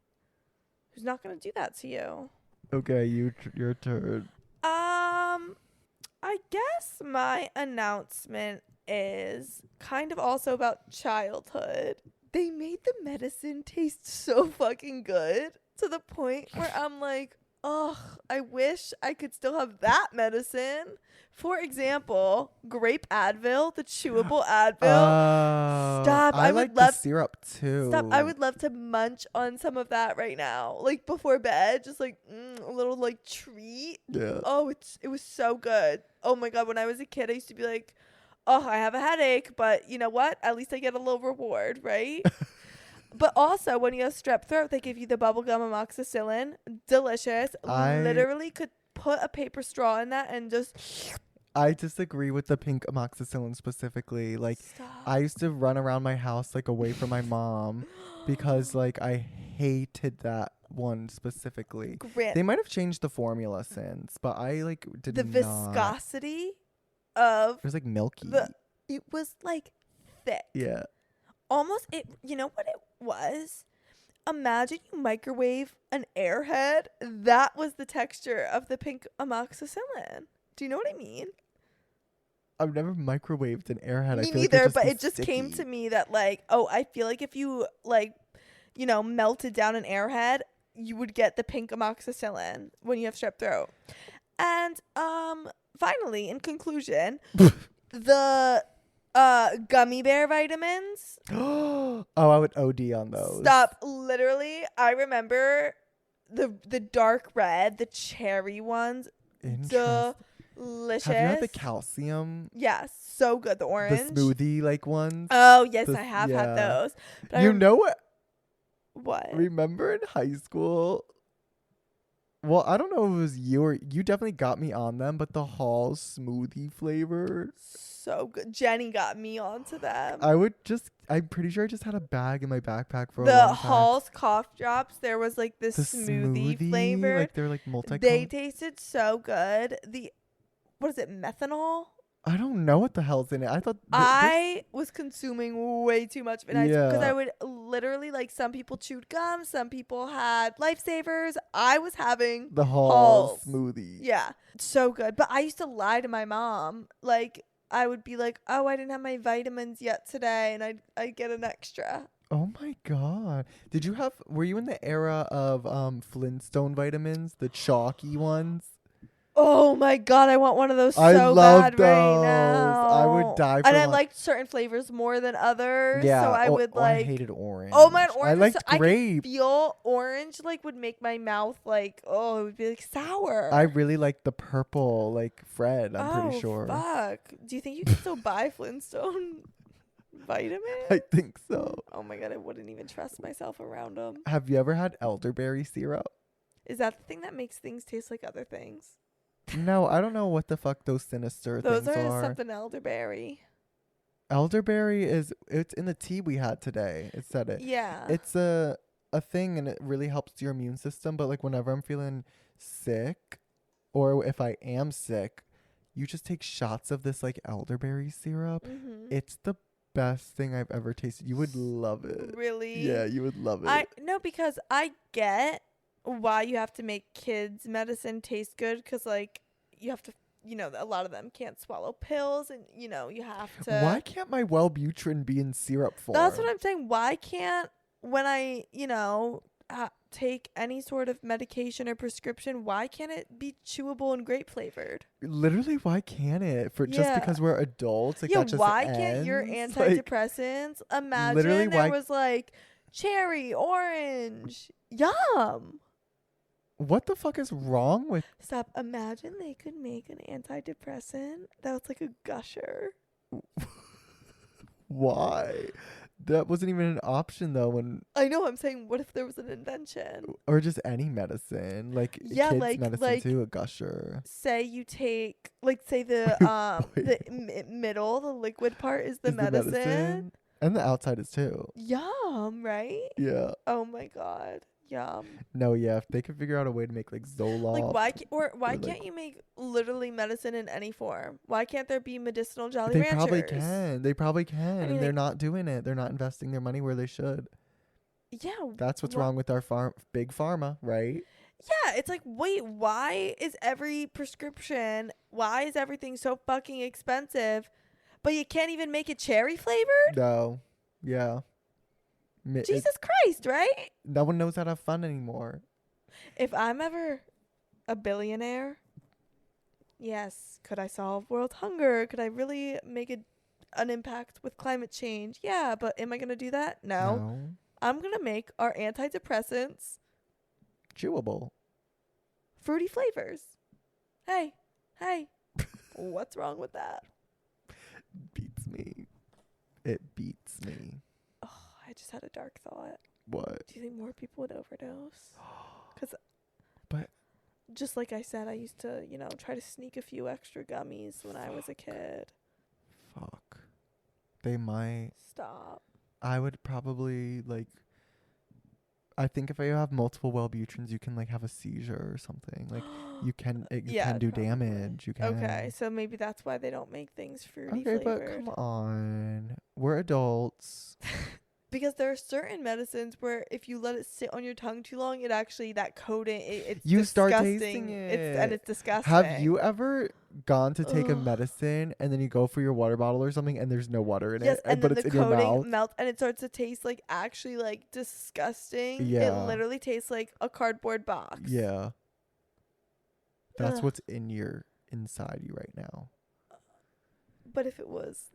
who's not going to do that to you. Okay, your turn. I guess my announcement is kind of also about childhood. They made the medicine taste so fucking good to the point where I'm like, ugh, I wish I could still have that medicine. For example, grape Advil, the chewable Advil. Stop. I I like would the love syrup too. Stop. I would love to munch on some of that right now. Like before bed, just like a little like treat. Yeah. Oh, it was so good. Oh my God. When I was a kid, I used to be like, oh, I have a headache, but you know what? At least I get a little reward, right? But also, when you have strep throat, they give you the bubblegum amoxicillin. Delicious. I Literally could put a paper straw in that and just... I disagree with the pink amoxicillin specifically. Like, Stop. I used to run around my house, like, away from my mom because, like, I hated that one specifically. They might have changed the formula since, but I, like, did the not. viscosity of... It was, like, milky. It was, like, thick. Yeah. Almost, you know what it was? Imagine you microwave an Airhead. That was the texture of the pink amoxicillin. Do you know what I mean? I've never microwaved an Airhead. Me I feel neither, like but be it just came sticky. to me that like, oh, I feel like if you like, melted down an Airhead, you would get the pink amoxicillin when you have strep throat. And finally, in conclusion, the gummy bear vitamins. Oh, I would OD on those. Stop. Literally, I remember the dark red, the cherry ones. Interesting. Delicious. Have you had the calcium? Yes, so good. The orange. The smoothie like ones? Oh, yes, The- I have yeah. had those. But You know what? what? Remember in high school? Well, I don't know if it was you or you definitely got me on them, but the Hall smoothie flavor. So good. Jenny got me onto them. I'm pretty sure I just had a bag in my backpack for a The long time. Hall's cough drops, there was like this The smoothie flavor. like they're like multi. They tasted so good. What is it, methanol? I don't know what the hell's in it. I thought I was consuming way too much of it because Yeah. I would literally, like, some people chewed gum, some people had lifesavers. I was having the Hall Halls. smoothie. Yeah, so good. But I used to lie to my mom. Like, I would be like, oh, I didn't have my vitamins yet today, and I'd get an extra. Oh my god! Were you in the era of Flintstone vitamins, the chalky ones? Oh my God, I want one of those I so love bad those. right now. I would die for And I one. liked certain flavors more than others. Yeah, So I would I like. hated orange. Oh my, orange. I liked I grape. could feel orange like would make my mouth like, oh, it would be like sour. I really liked the purple, like Fred. I'm pretty sure. Fuck. Do you think you can still buy Flintstone vitamins? I think so. Oh my God, I wouldn't even trust myself around them. Have you ever had elderberry syrup? Is that the thing that makes things taste like other things? No, I don't know what the fuck those sinister Those things are are. something elderberry. Elderberry it's in the tea we had today. It said it. Yeah. It's a thing and it really helps your immune system, but like whenever I'm feeling sick or if I am sick, you just take shots of this like elderberry syrup. Mhm. It's the best thing I've ever tasted. You would love it. Really? Yeah, you would love it. No, because I get why you have to make kids' medicine taste good, because like you have to a lot of them can't swallow pills, and you have to. Why can't my Wellbutrin be in syrup form? That's what I'm saying. Why can't, when I take any sort of medication or prescription, why can't it be chewable and grape flavored? Literally, why can't it? Just Yeah. because we're adults, like Yeah, that just why can't your ends? Like, antidepressants imagine literally, there why- was like cherry, orange, yum. what the fuck is wrong with? Stop. Imagine they could make an antidepressant that was like a gusher. Why? That wasn't even an option though. I know. I'm saying, what if there was an invention? Or just any medicine, like Yeah, kids like- medicine like- too, a gusher. Say you take, like, say the Boy. the middle, the liquid part is the Is medicine. and the outside is too. Yum, right? Yeah. Oh my god, yum. No, yeah. If they could figure out a way to make like Zoloft, Like, why or, can't like- you make literally medicine in any form? Why can't there be medicinal Jolly they Ranchers? probably can. They probably can, mean, and they're like- not doing it. They're not investing their money where they should. Yeah, That's what's wha- wrong with our big pharma, right? Yeah, it's like, wait, why is every prescription? Why is everything so fucking expensive? But you can't even make it cherry flavored? No. Yeah. Jesus Christ, right? No one knows how to have fun anymore. If I'm ever a billionaire, yes, could I solve world hunger? Could I really make an impact with climate change? Yeah, but am I going to do that? No. I'm going to make our antidepressants Chewable. fruity flavors. Hey, what's wrong with that? Beats me. It beats me. Oh, I just had a dark thought. What? Do you think more people would overdose? Because, But- just like I said, I used to, try to sneak a few extra gummies when I was a kid. Fuck. They might. Stop. I would probably I think if you have multiple Wellbutrins, you can have a seizure or something. Like it can do probably. damage. You can. Okay, so maybe that's why they don't make things fruity Okay, but flavored. come on. We're adults. Because there are certain medicines where if you let it sit on your tongue too long, it actually, that coating, it's You start disgusting. tasting And it. it's disgusting. Have you ever gone to take a Ugh. medicine and then you go for your water bottle or something and there's no water in Yes, it, and but then it's the in your coating mouth? melts and it starts to taste actually disgusting. Yeah. It literally tastes like a cardboard box. Yeah. That's Ugh. what's inside you right now. But if it was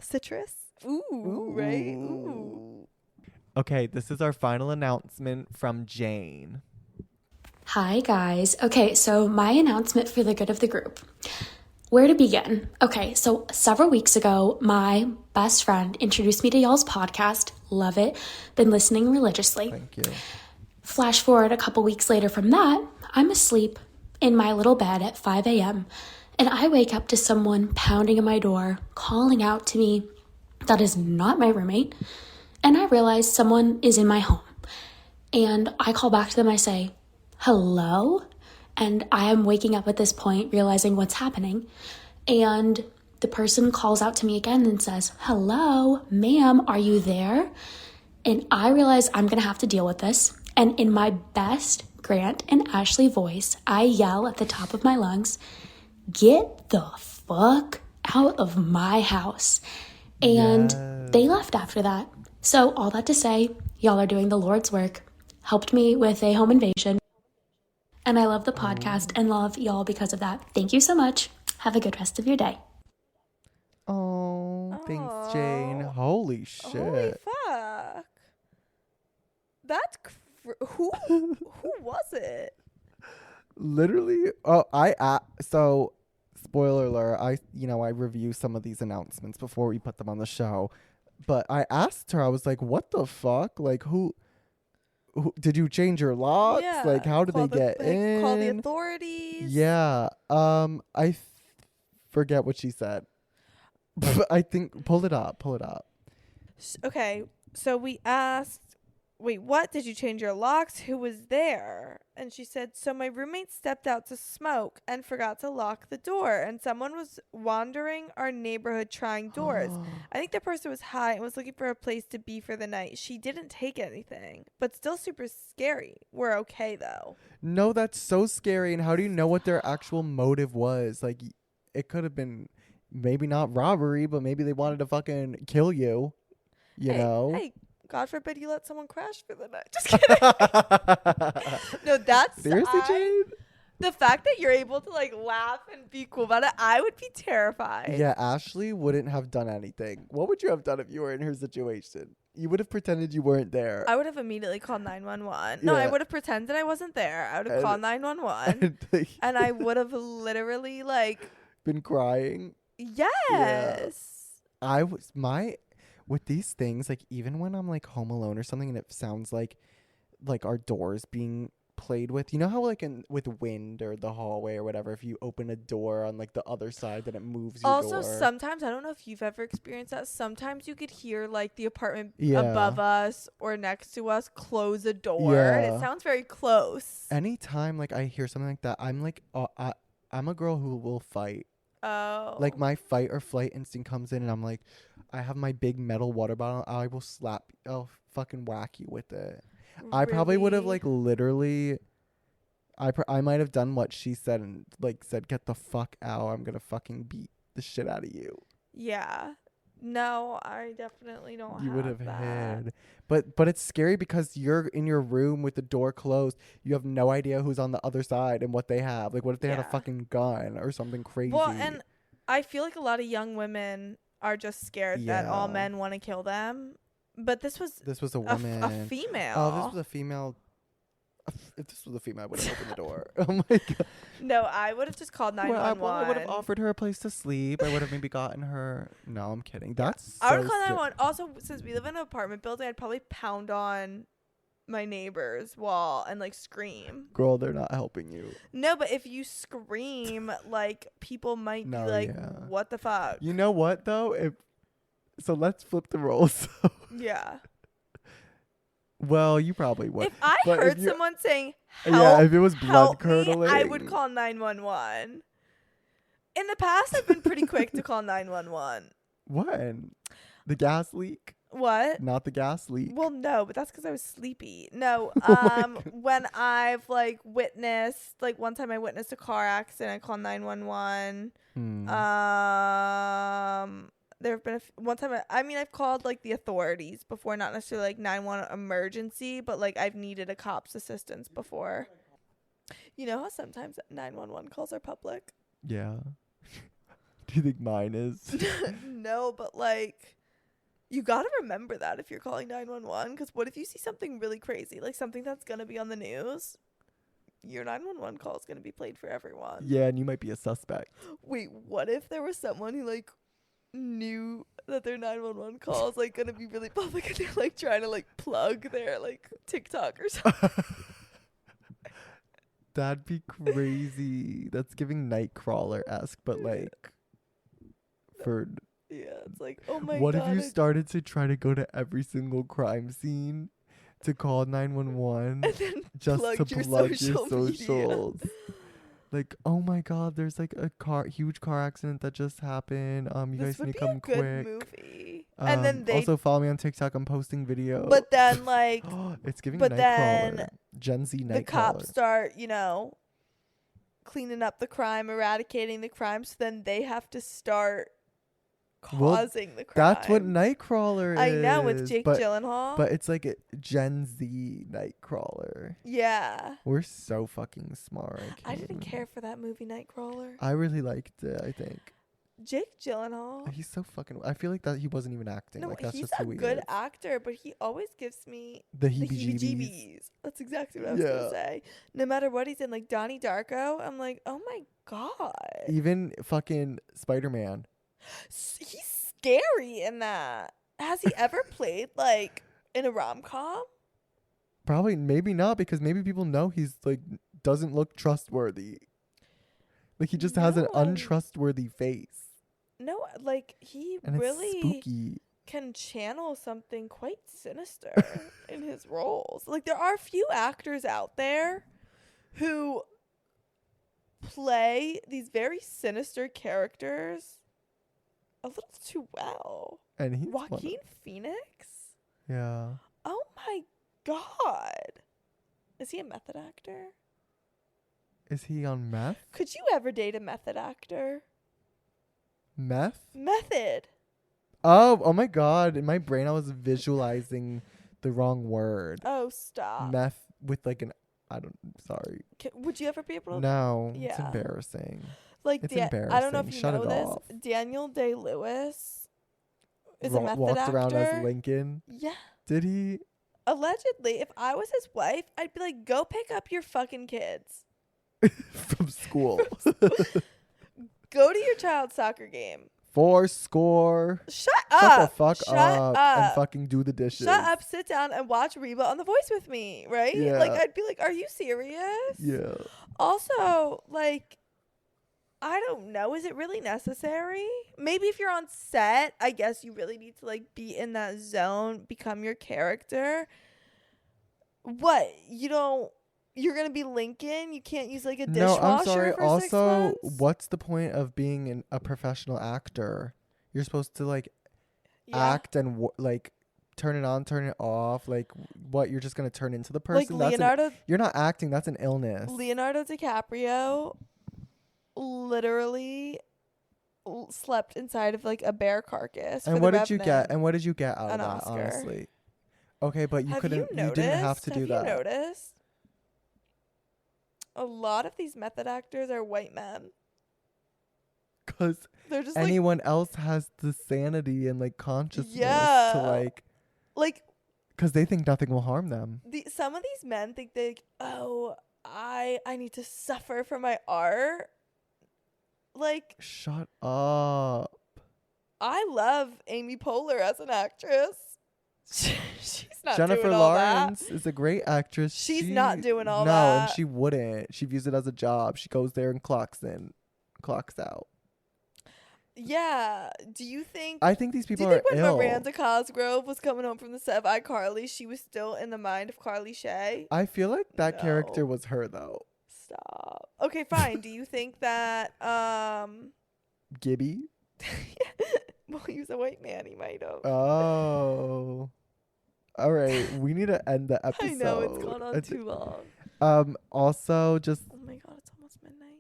citrus, ooh, right? Ooh. Okay, this is our final announcement from Jane. Hi, guys. Okay, so my announcement for the good of the group. Where to begin? Okay, so several weeks ago, my best friend introduced me to y'all's podcast. Love it. Been listening religiously. Thank you. Flash forward a couple weeks later from that, I'm asleep in my little bed at 5 a.m. and I wake up to someone pounding on my door, calling out to me. That is not my roommate. And I realize someone is in my home. And I call back to them. I say, hello? And I am waking up at this point, realizing what's happening. And the person calls out to me again and says, hello, ma'am, are you there? And I realize I'm going to have to deal with this. And in my best Grant and Ashley voice, I yell at the top of my lungs, get the fuck out of my house. And they left after that. So all that to say, y'all are doing the Lord's work. Helped me with a home invasion. And I love the podcast and love y'all because of that. Thank you so much. Have a good rest of your day. Oh, thanks, Jane. Aw. Holy shit. Holy fuck. That's who was it? Literally, so spoiler alert, I review some of these announcements before we put them on the show. But I asked her, I was like, what the fuck? Like, who did you change your locks? Yeah, Like, how did they get in? Call the authorities. Yeah. I forget what she said. But I think, pull it up. Okay, so we asked wait, what? Did you change your locks? Who was there? And she said, so my roommate stepped out to smoke and forgot to lock the door. And someone was wandering our neighborhood trying doors. I think the person was high and was looking for a place to be for the night. She didn't take anything, but still super scary. We're okay, though. No, that's so scary. And how do you know what their actual motive was? Like, it could have been maybe not robbery, but maybe they wanted to fucking kill you. You know? Hey, God forbid you let someone crash for the night. Just kidding. No, that's Seriously, Jade? the fact that you're able to like laugh and be cool about it. I would be terrified. Yeah, Ashley wouldn't have done anything. What would you have done if you were in her situation? You would have pretended you weren't there. I would have immediately called 911. No, I Yeah. would have pretended I wasn't there. I would have And- called 911. And I would have literally like, been crying. yes. I was with these things, like even when I'm like home alone or something and it sounds like our doors being played with, you know how like with wind or the hallway or whatever, if you open a door on like the other side then it moves your Also, door. sometimes, I don't know if you've ever experienced that, sometimes you could hear like the apartment Yeah. above us or next to us close a door. And Yeah. it sounds very close. Anytime like I hear something like that, I'm like I'm a girl who will fight. Oh. Like my fight or flight instinct comes in and I'm like, I have my big metal water bottle. I'll fucking whack you with it. I probably would have Really? like literally, I might have done what she said and like said, get the fuck out. I'm going to fucking beat the shit out of you. Yeah. No, I definitely don't You would have that. hid. But it's scary because you're in your room with the door closed. You have no idea who's on the other side and what they have. Like what if they had a Yeah. fucking gun or something crazy? Well, and I feel like a lot of young women are just scared that all Yeah. men want to kill them. But this was This was a a woman. female. Oh, this was a female. If this was a female, I would have opened the door. Oh my god. No, I would have just called 911. Well, I would have offered her a place to sleep. I would have maybe gotten her. No, I'm kidding. That's I would so call scary. 911. Also, since we live in an apartment building, I'd probably pound on my neighbor's wall and like scream. Girl, they're not helping you. No, but if you scream, like people might No, be like, yeah. "What the fuck?" You know what though? So let's flip the roles. Yeah. Well, you probably would. If I But if heard you- someone saying, "Help," Yeah, if it was blood help me, curdling, I would call 911. In the past, I've been pretty quick to call 911. When? The gas leak? What? Not the gas leak. Well, no, but that's because I was sleepy. No, Oh my God. when I've like witnessed, like one time I witnessed a car accident, I called 911. Hmm. There have been one time. I've called like the authorities before, not necessarily like 911 emergency, but like I've needed a cop's assistance before. You know how sometimes 911 calls are public? Yeah. Do you think mine is? No, but like you gotta remember that if you're calling 911, because what if you see something really crazy, like something that's gonna be on the news? Your 911 call is gonna be played for everyone. Yeah, and you might be a suspect. Wait, what if there was someone who like knew that their 911 call is like gonna be really public and they're like trying to like plug their like TikTok or something? That'd be crazy. That's giving Nightcrawler-esque, but like for Yeah, it's like, oh my what god. if you started to try to go to every single crime scene to call 911 and then just to plugged your plug your social media. socials? Like, oh my god, there's like a huge car accident that just happened. You This guys would need be to come a good quick. movie. And then they also follow me on TikTok. I'm posting video. but then like it's giving but Nightcrawler. then Gen Z the Nightcrawler. cops start, cleaning up the crime, eradicating the crime, so then they have to start Well, causing the crime. That's what Nightcrawler I is. know, with Jake but, Gyllenhaal. But it's like a Gen Z Nightcrawler. Yeah. We're so fucking smart. I didn't care for that movie Nightcrawler. I really liked it, I think. Jake Gyllenhaal. He's so fucking... I feel like that he wasn't even acting. No, like, that's he's just a who he good is. actor, but he always gives me The the heebie-jeebies. heebie-jeebies. That's exactly what I was Yeah. gonna say. No matter what he's in, like Donnie Darko, I'm like, oh my god, Even fucking Spider-Man. He's scary in that. Has he ever played like in a rom-com? Probably, maybe not, because maybe people know he's like doesn't look trustworthy. Like he just has an No. untrustworthy face, No, like he and really. it's spooky. can channel something quite sinister in his roles. Like, there are few actors out there who play these very sinister characters a little too well. And he's one of- Joaquin Phoenix? Yeah. Oh my god. Is he a method actor? Is he on meth? Could you ever date a method actor? Meth? Method. Oh my god. In my brain, I was visualizing the wrong word. Oh, stop. Meth with like an, sorry. Would you ever be able to? No, it's Yeah. embarrassing. Like, It's I don't know if embarrassing. you Shut know it this. off. Daniel Day-Lewis is a method Walked actor. around as Lincoln. Yeah. Did he? Allegedly, if I was his wife, I'd be like, go pick up your fucking kids. From school. Go to your child's soccer game. 4 score. Shut Shut up. the fuck Shut up, and up. fucking do the dishes. Shut up, sit down, and watch Reba on The Voice with me, right? Yeah. Like, I'd be like, are you serious? Yeah. Also, like, I don't know. Is it really necessary? Maybe if you're on set, I guess you really need to, like, be in that zone, become your character. What? You're going to be Lincoln? You can't use, like, a dishwasher No, I'm sorry. for 6 Also, months? what's the point of being a professional actor? You're supposed to, like, Yeah. act and, like, turn it on, turn it off. Like, what? You're just going to turn into the person? Like, You're not acting. That's an illness. Leonardo DiCaprio literally slept inside of, like, a bear carcass. And for what The did you get? Revenant. And what did you get out An of that, Oscar. honestly? Okay, but you Have couldn't. you You didn't have to noticed? do Have that. you noticed? A lot of these method actors are white men. Because They're just anyone else has the sanity and like consciousness Yeah. to like because they think nothing will harm them. some of these men think they I need to suffer for my art. Like, Shut up. I love Amy Poehler as an actress. She's not Jennifer doing all Lawrence is a great actress. She's not doing all no, that. and she wouldn't. She views it as a job. She goes there and clocks in, clocks out. that. Yeah. Do you think I think these do people you are think when ill. Miranda Cosgrove was coming home from the set of iCarly, she was still in the mind of Carly Shay? I feel like that character No. was her though. Stop. Okay, fine. Do you think that Gibby. well, he was a white man, he might have. Oh. All right, we need to end the episode. I know it's gone on too long. Also, just Oh my god, it's almost midnight.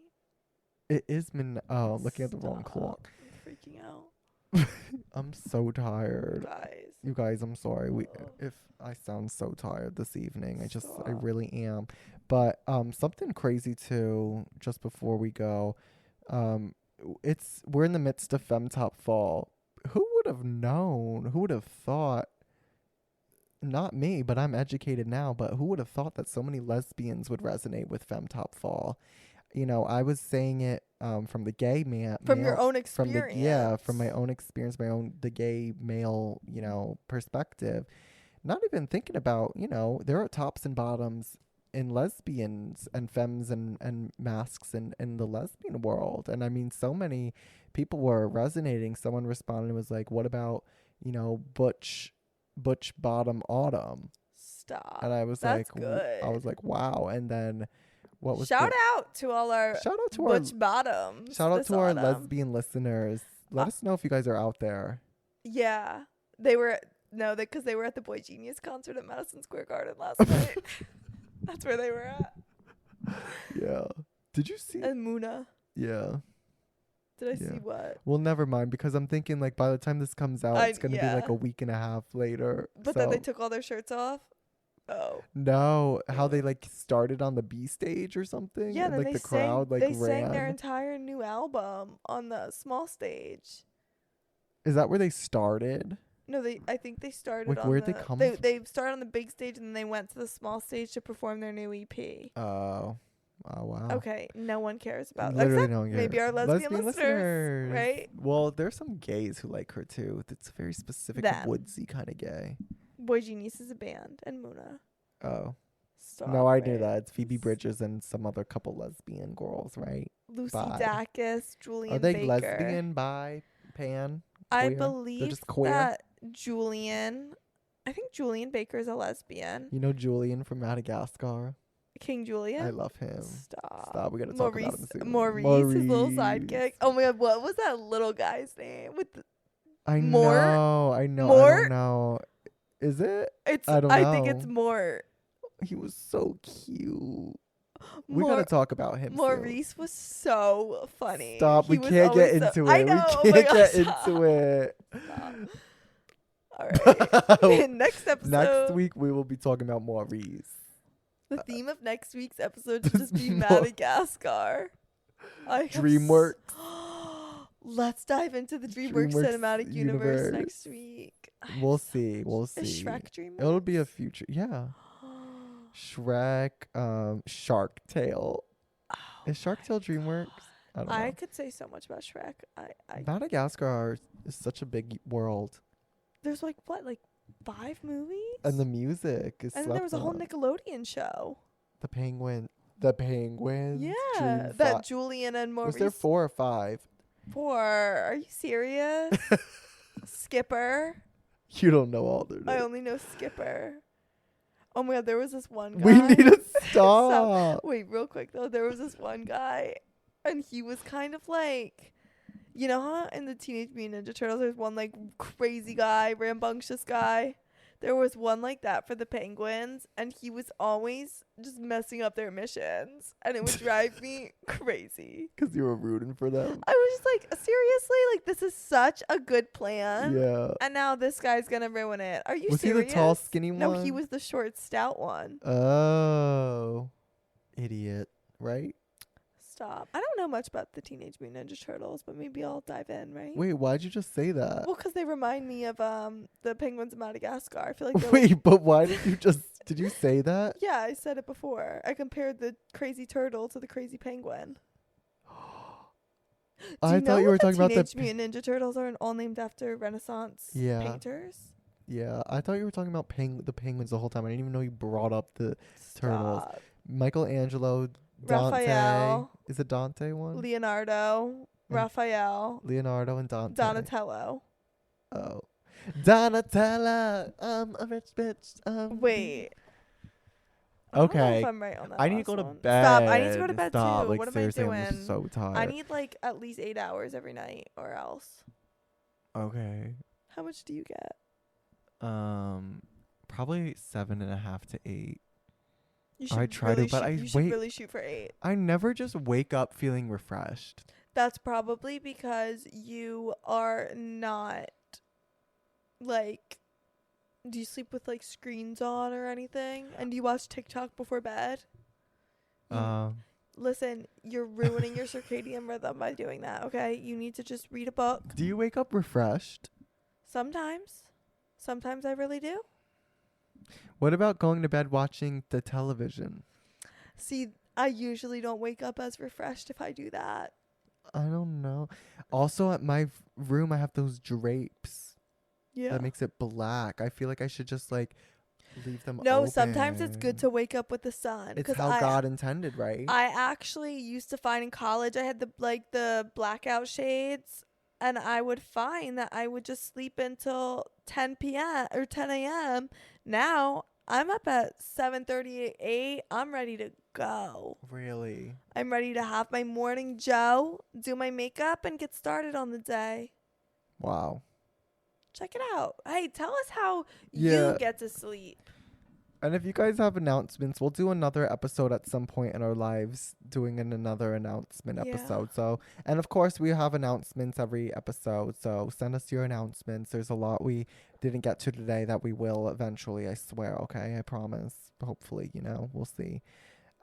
it is midnight. Oh, I'm looking at the wrong Stop. clock. I'm freaking out, I'm so tired. guys. You guys, I'm sorry. Oh. If I sound so tired this evening, I Stop. really am. But something crazy too. Just before we go, we're in the midst of FemTop Fall. Who would have known? Who would have thought? Not me, but I'm educated now. But who would have thought that so many lesbians would resonate with FemTop Fall? You know, I was saying it from the gay man. From your male- own experience. from my own experience, the gay male, perspective. Not even thinking about, there are tops and bottoms in lesbians and femmes and masks in the lesbian world. And I mean, so many people were resonating. Someone responded and was like, what about, butch bottom autumn? Stop. And I was That's like, good. wow. And then what was Shout out to all our shout out to our butch bottoms. shout out this to our autumn. lesbian listeners. Let us know if you guys are out there. Yeah, they were because they were at the Boy Genius concert at Madison Square Garden last night. That's where they were at. Yeah. Did you see? And Muna. Yeah. Did I Yeah. see what? Well, never mind, because I'm thinking like by the time this comes out, it's gonna be like yeah. a week and a half later. But then they so- took all their shirts off. Oh. No, how they like started on the B stage or something. Yeah, and, then like they the crowd like they ran. sang their entire new album on the small stage. Is that where they started? No, I think they started Like, on where'd the, they come they started on the big stage and then they went to the small stage to perform their new EP. Oh wow. Okay, no one cares about Literally except no one maybe cares. our lesbian listeners, right? Well, there's some gays who like her too. It's a very specific Them. woodsy kind of gay. Boy Genius is a band and Muna. Oh. Stop No, I knew it. that. It's Phoebe Bridgers and some other couple lesbian girls, right? Lucy Bi. Dacus, Julian Are they Baker. lesbian, bi, pan? I queer? They're believe just queer? that Julian. I think Julian Baker is a lesbian. You know Julian from Madagascar? King Julian. I love him. Stop. We gotta talk about him soon. Maurice, his little sidekick. Oh my god, what was that little guy's name? With the, I Mort? know. I Mort? don't know. Is it? it's. I don't I think it's know. Mort. He was so cute. We gotta talk about him soon. Maurice was so funny. Stop. He We was can't get always so- into I it. know. We Oh my can't get gosh, into it. Stop. All right. Next episode. Next week we will be talking about Maurice. The theme of next week's episode should just be More- Madagascar. DreamWorks. Let's dive into the DreamWorks DreamWorks cinematic universe universe. next week. We'll see. We'll see. Is Shrek DreamWorks? It'll be a future. Yeah. Shrek. Shark Tale. Is Shark Tale DreamWorks? I don't know. I could say so much about Shrek. I Madagascar is such a big world, there's like 5 movies? and the music is. And then there was a whole slept on. Nickelodeon show. The Penguins. Yeah, that Julian and Maurice. Was there 4 or 5? 4. Are you serious? Skipper. You don't know all their I names. only know Skipper. Oh my god, there was this one guy. We need to stop. Wait, real quick though. There was this one guy, and he was kind of like, you know how in the Teenage Mutant Ninja Turtles there's one like crazy guy, rambunctious guy? There was one like that for the Penguins, and he was always just messing up their missions, and it would drive me crazy. Because you were rooting for them. I was just like, seriously? Like, this is such a good plan. Yeah. And now this guy's gonna ruin it. Are you Was serious? he the tall, skinny No, one? he was the short, stout one. Oh. Idiot. Right? Stop. I don't know much about the Teenage Mutant Ninja Turtles, but maybe I'll dive in, right? Wait, why'd you just say that? Well, because they remind me of the penguins of Madagascar. I feel like they're Wait, but why did you just... Did you say that? yeah, I said it before. I compared the crazy turtle to the crazy penguin. I thought you were talking about Teenage the... Mutant Ninja Turtles are all named after Renaissance Yeah. painters. Yeah, I thought you were talking about the penguins the whole time. I didn't even know you brought up the turtles. Stop. Michelangelo, Dante. Raphael. Is it Dante one? Leonardo, Raphael, Leonardo and Dante. Donatello. Oh. Donatella, I'm a rich bitch. Wait. I don't know Okay. if I'm right on that I need to last go to one. bed. Stop. I need to go to bed Stop. too. Like, What am I seriously, doing? I'm so tired. I need like at least 8 hours every night or else. Okay. How much do you get? Probably 7.5 to 8. You I try to, really but shoot, I you should wait- really shoot for 8. I never just wake up feeling refreshed. That's probably because you are not like. Do you sleep with like screens on or anything? And do you watch TikTok before bed? Listen, you're ruining your circadian rhythm by doing that, okay? You need to just read a book. Do you wake up refreshed? Sometimes. Sometimes I really do. What about going to bed watching the television? See, I usually don't wake up as refreshed if I do that. I don't know. Also, at my room, I have those drapes Yeah. that makes it black. I feel like I should just like leave them No, sometimes it's good open. to wake up with the sun. It's 'cause how God intended, right? I actually used to find in college I had the blackout shades, and I would find that I would just sleep until 10 p.m. or 10 a.m. Now I'm up at 7:38. I'm ready to go. Really? I'm ready to have my morning Joe, do my makeup, and get started on the day. Wow. Check it out. Hey, tell us how Yeah. you get to sleep. And if you guys have announcements, we'll do another episode at some point in our lives doing another announcement Yeah. episode. So, and of course, we have announcements every episode. So send us your announcements. There's a lot we didn't get to today that we will eventually, I swear. Okay, I promise. Hopefully, we'll see.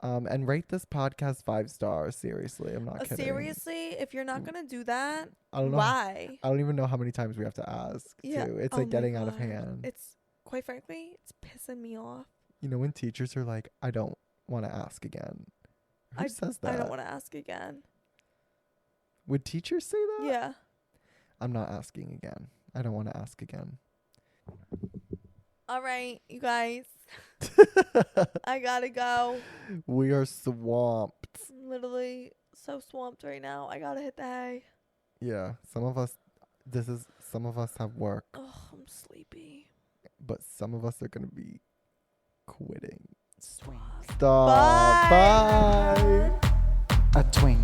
And rate this podcast 5 stars. Seriously, I'm not kidding. Seriously, if you're not going to do that, I don't know. why? I don't even know how many times we have to ask. Yeah. Too. It's Oh like my getting out of God. hand. It's quite frankly, it's pissing me off. When teachers are like, I don't want to ask again. Who says that? I don't want to ask again. Would teachers say that? Yeah. I'm not asking again. I don't want to ask again. All right, you guys. I gotta go. We are swamped. I'm literally so swamped right now. I gotta hit the hay. Yeah, some of us some of us have work, Oh, I'm sleepy. but some of us are gonna be quitting. Swing. Stop. Bye. Bye. A twink.